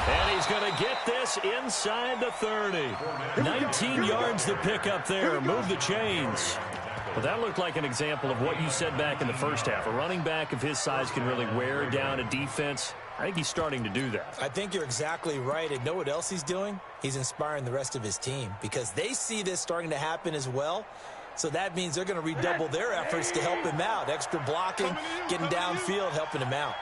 [SPEAKER 3] And he's going to get this inside the 30. 19 yards to pick up there. Move the chains. Well, that looked like an example of what you said back in the 1st half. A running back of his size can really wear down a defense. I think he's starting to do that.
[SPEAKER 5] I think you're exactly right. And know what else he's doing? He's inspiring the rest of his team because they see this starting to happen as well. So that means they're going to redouble their efforts to help him out. Extra blocking, getting downfield, helping him out.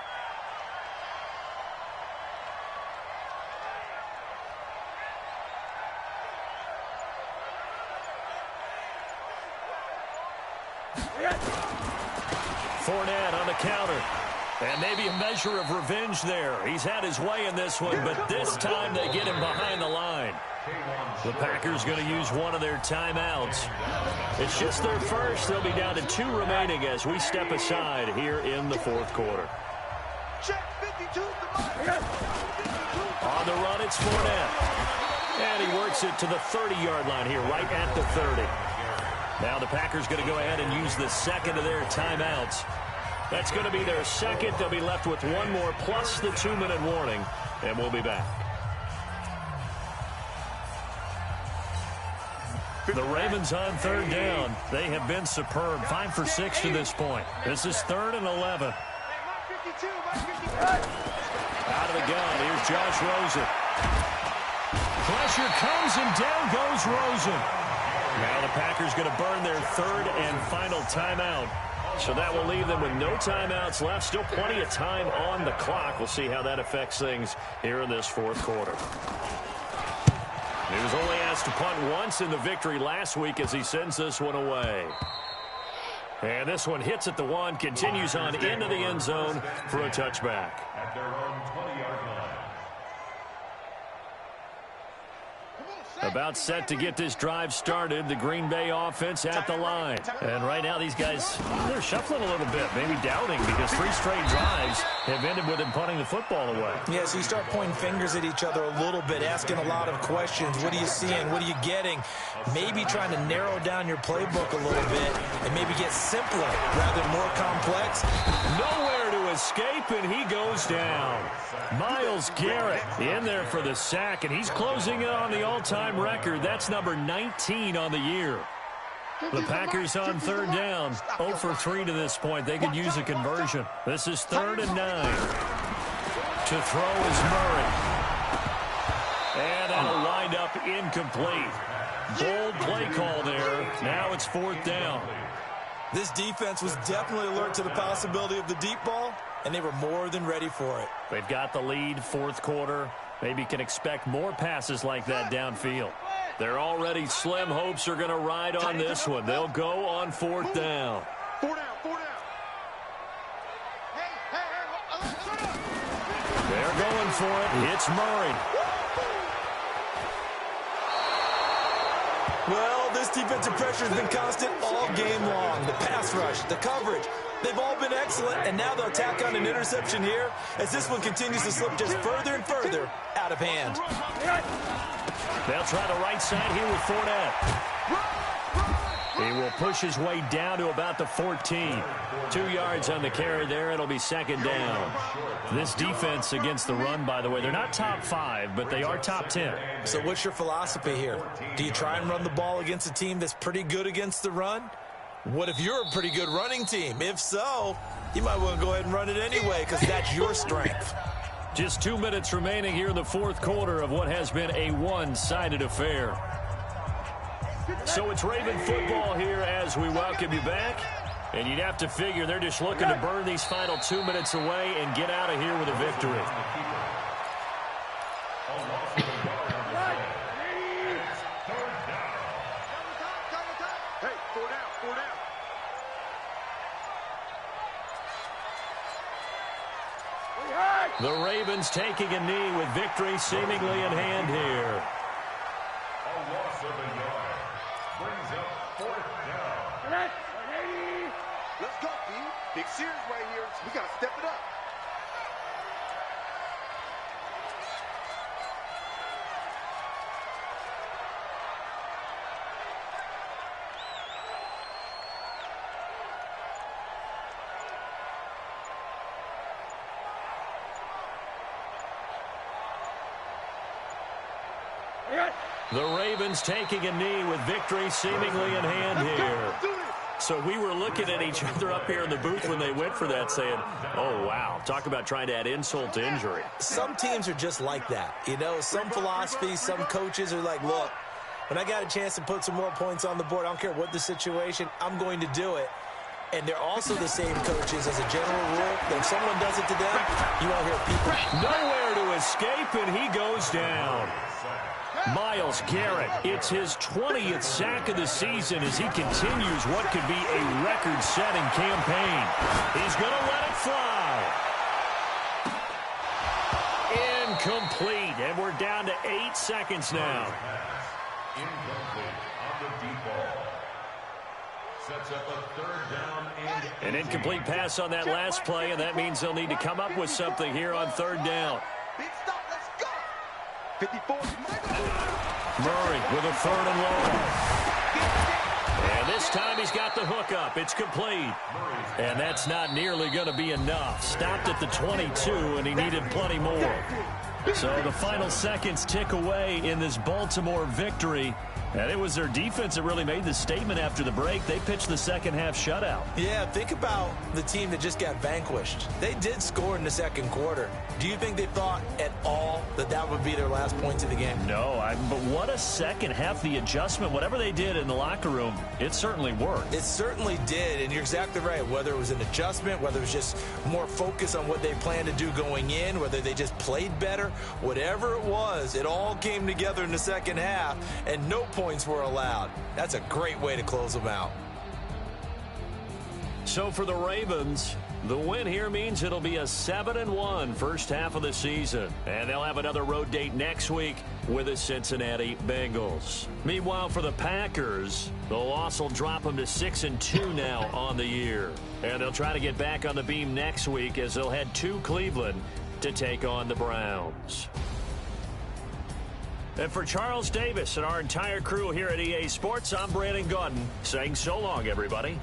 [SPEAKER 3] Fournette on the counter. And maybe a measure of revenge there. He's had his way in this one, but this time they get him behind the line. The Packers going to use one of their timeouts. It's just their first. They'll be down to 2 remaining as we step aside here in the fourth quarter. On the run, it's Fournette. And he works it to the 30-yard line here, right at the 30. Now the Packers going to go ahead and use the second of their timeouts. That's going to be their second. They'll be left with one more plus the 2-minute warning, and we'll be back. The Ravens on third down. They have been superb. 5 for 6 to this point. This is 3rd and 11. Out of the gun. Here's Josh Rosen. Pressure comes, and down goes Rosen. Now the Packers going to burn their 3rd and final timeout. So that will leave them with no timeouts left. Still plenty of time on the clock. We'll see how that affects things here in this fourth quarter. He was only asked to punt once in the victory last week as he sends this one away. And this one hits at the 1, continues on into the end zone for a touchback.
[SPEAKER 7] At their own 20-yard line.
[SPEAKER 3] About set to get this drive started. The Green Bay offense at the line. And right now these guys, they're shuffling a little bit, maybe doubting, because 3 straight drives have ended with them punting the football away.
[SPEAKER 5] Yeah, so you start pointing fingers at each other a little bit, asking a lot of questions. What are you seeing? What are you getting? Maybe trying to narrow down your playbook a little bit and maybe get simpler rather than more complex.
[SPEAKER 3] Nowhere to escape, and he goes down. Myles Garrett in there for the sack, and he's closing in on the all-time record. That's number 19 on the year. The Packers on third down, 0 for 3 to this point. They could use a conversion. This is 3rd and 9. To throw is Murray. And that'll wind up incomplete. Bold play call there. Now it's 4th down.
[SPEAKER 5] This defense was definitely alert to the possibility of the deep ball, and they were more than ready for it.
[SPEAKER 3] They've got the lead, fourth quarter. Maybe can expect more passes like that downfield. They're already slim hopes are going to ride on this one. They'll go on 4th down.
[SPEAKER 4] 4 down, 4 down.
[SPEAKER 3] They're going for it. It's Murray.
[SPEAKER 5] Well, this defensive pressure has been constant all game long. The pass rush, the coverage, they've all been excellent, and now they'll tack on an interception here as this one continues to slip just further and further out of hand.
[SPEAKER 3] They'll try the right side here with Fournette. He will push his way down to about the 14. 2 yards on the carry there. It'll be 2nd down. This defense against the run, by the way, they're not top 5, but they are top 10.
[SPEAKER 5] So what's your philosophy here? Do you try and run the ball against a team that's pretty good against the run? What if you're a pretty good running team? If so, you might want to go ahead and run it anyway because that's your strength.
[SPEAKER 3] Just 2 minutes remaining here in the fourth quarter of what has been a one-sided affair. So it's Raven football here as we welcome you back. And you'd have to figure they're just looking to burn these final 2 minutes away and get out of here with a victory.
[SPEAKER 4] Hey, 4 down, 4 down.
[SPEAKER 3] The Ravens taking a knee with victory seemingly in hand here.
[SPEAKER 7] A loss of a yard. Brings up 4th down.
[SPEAKER 4] Let's go, B. Big series right here. We got to step it up.
[SPEAKER 3] The Ravens taking a knee with victory seemingly in hand here. So we were looking at each other up here in the booth when they went for that saying, oh, wow, talk about trying to add insult to injury.
[SPEAKER 5] Some teams are just like that. You know, some philosophies, some coaches are like, look, when I got a chance to put some more points on the board, I don't care what the situation, I'm going to do it. And they're also the same coaches as a general rule that if someone does it to them, you won't hear people.
[SPEAKER 3] Nowhere to escape, and he goes down. Myles Garrett, it's his 20th sack of the season as he continues what could be a record-setting campaign. He's going to let it fly. Incomplete, and we're down to 8 seconds now.
[SPEAKER 7] Incomplete on the deep ball. Sets up a third down and
[SPEAKER 3] An incomplete pass on that last play, and that means they'll need to come up with something here on third down.
[SPEAKER 4] Big stop, let's go. 54.
[SPEAKER 3] Murray with a third and long. And this time he's got the hook up. It's complete. And that's not nearly going to be enough. Stopped at the 22, and he needed plenty more. So the final seconds tick away in this Baltimore victory. And it was their defense that really made the statement after the break. They pitched the second half shutout.
[SPEAKER 5] Yeah, think about the team that just got vanquished. They did score in the second quarter. Do you think they thought at all that that would be their last points of the game?
[SPEAKER 3] No, but what a second half. The adjustment, whatever they did in the locker room, it certainly worked.
[SPEAKER 5] It certainly did, and you're exactly right. Whether it was an adjustment, whether it was just more focus on what they planned to do going in, whether they just played better, whatever it was, it all came together in the second half, and no points were allowed. That's a great way to close them out.
[SPEAKER 3] So for the Ravens, the win here means it'll be a 7-1 first half of the season. And they'll have another road date next week with the Cincinnati Bengals. Meanwhile, for the Packers, the loss will drop them to 6-2 now on the year. And they'll try to get back on the beam next week as they'll head to Cleveland to take on the Browns. And for Charles Davis and our entire crew here at EA Sports, I'm Brandon Gaudin saying so long, everybody.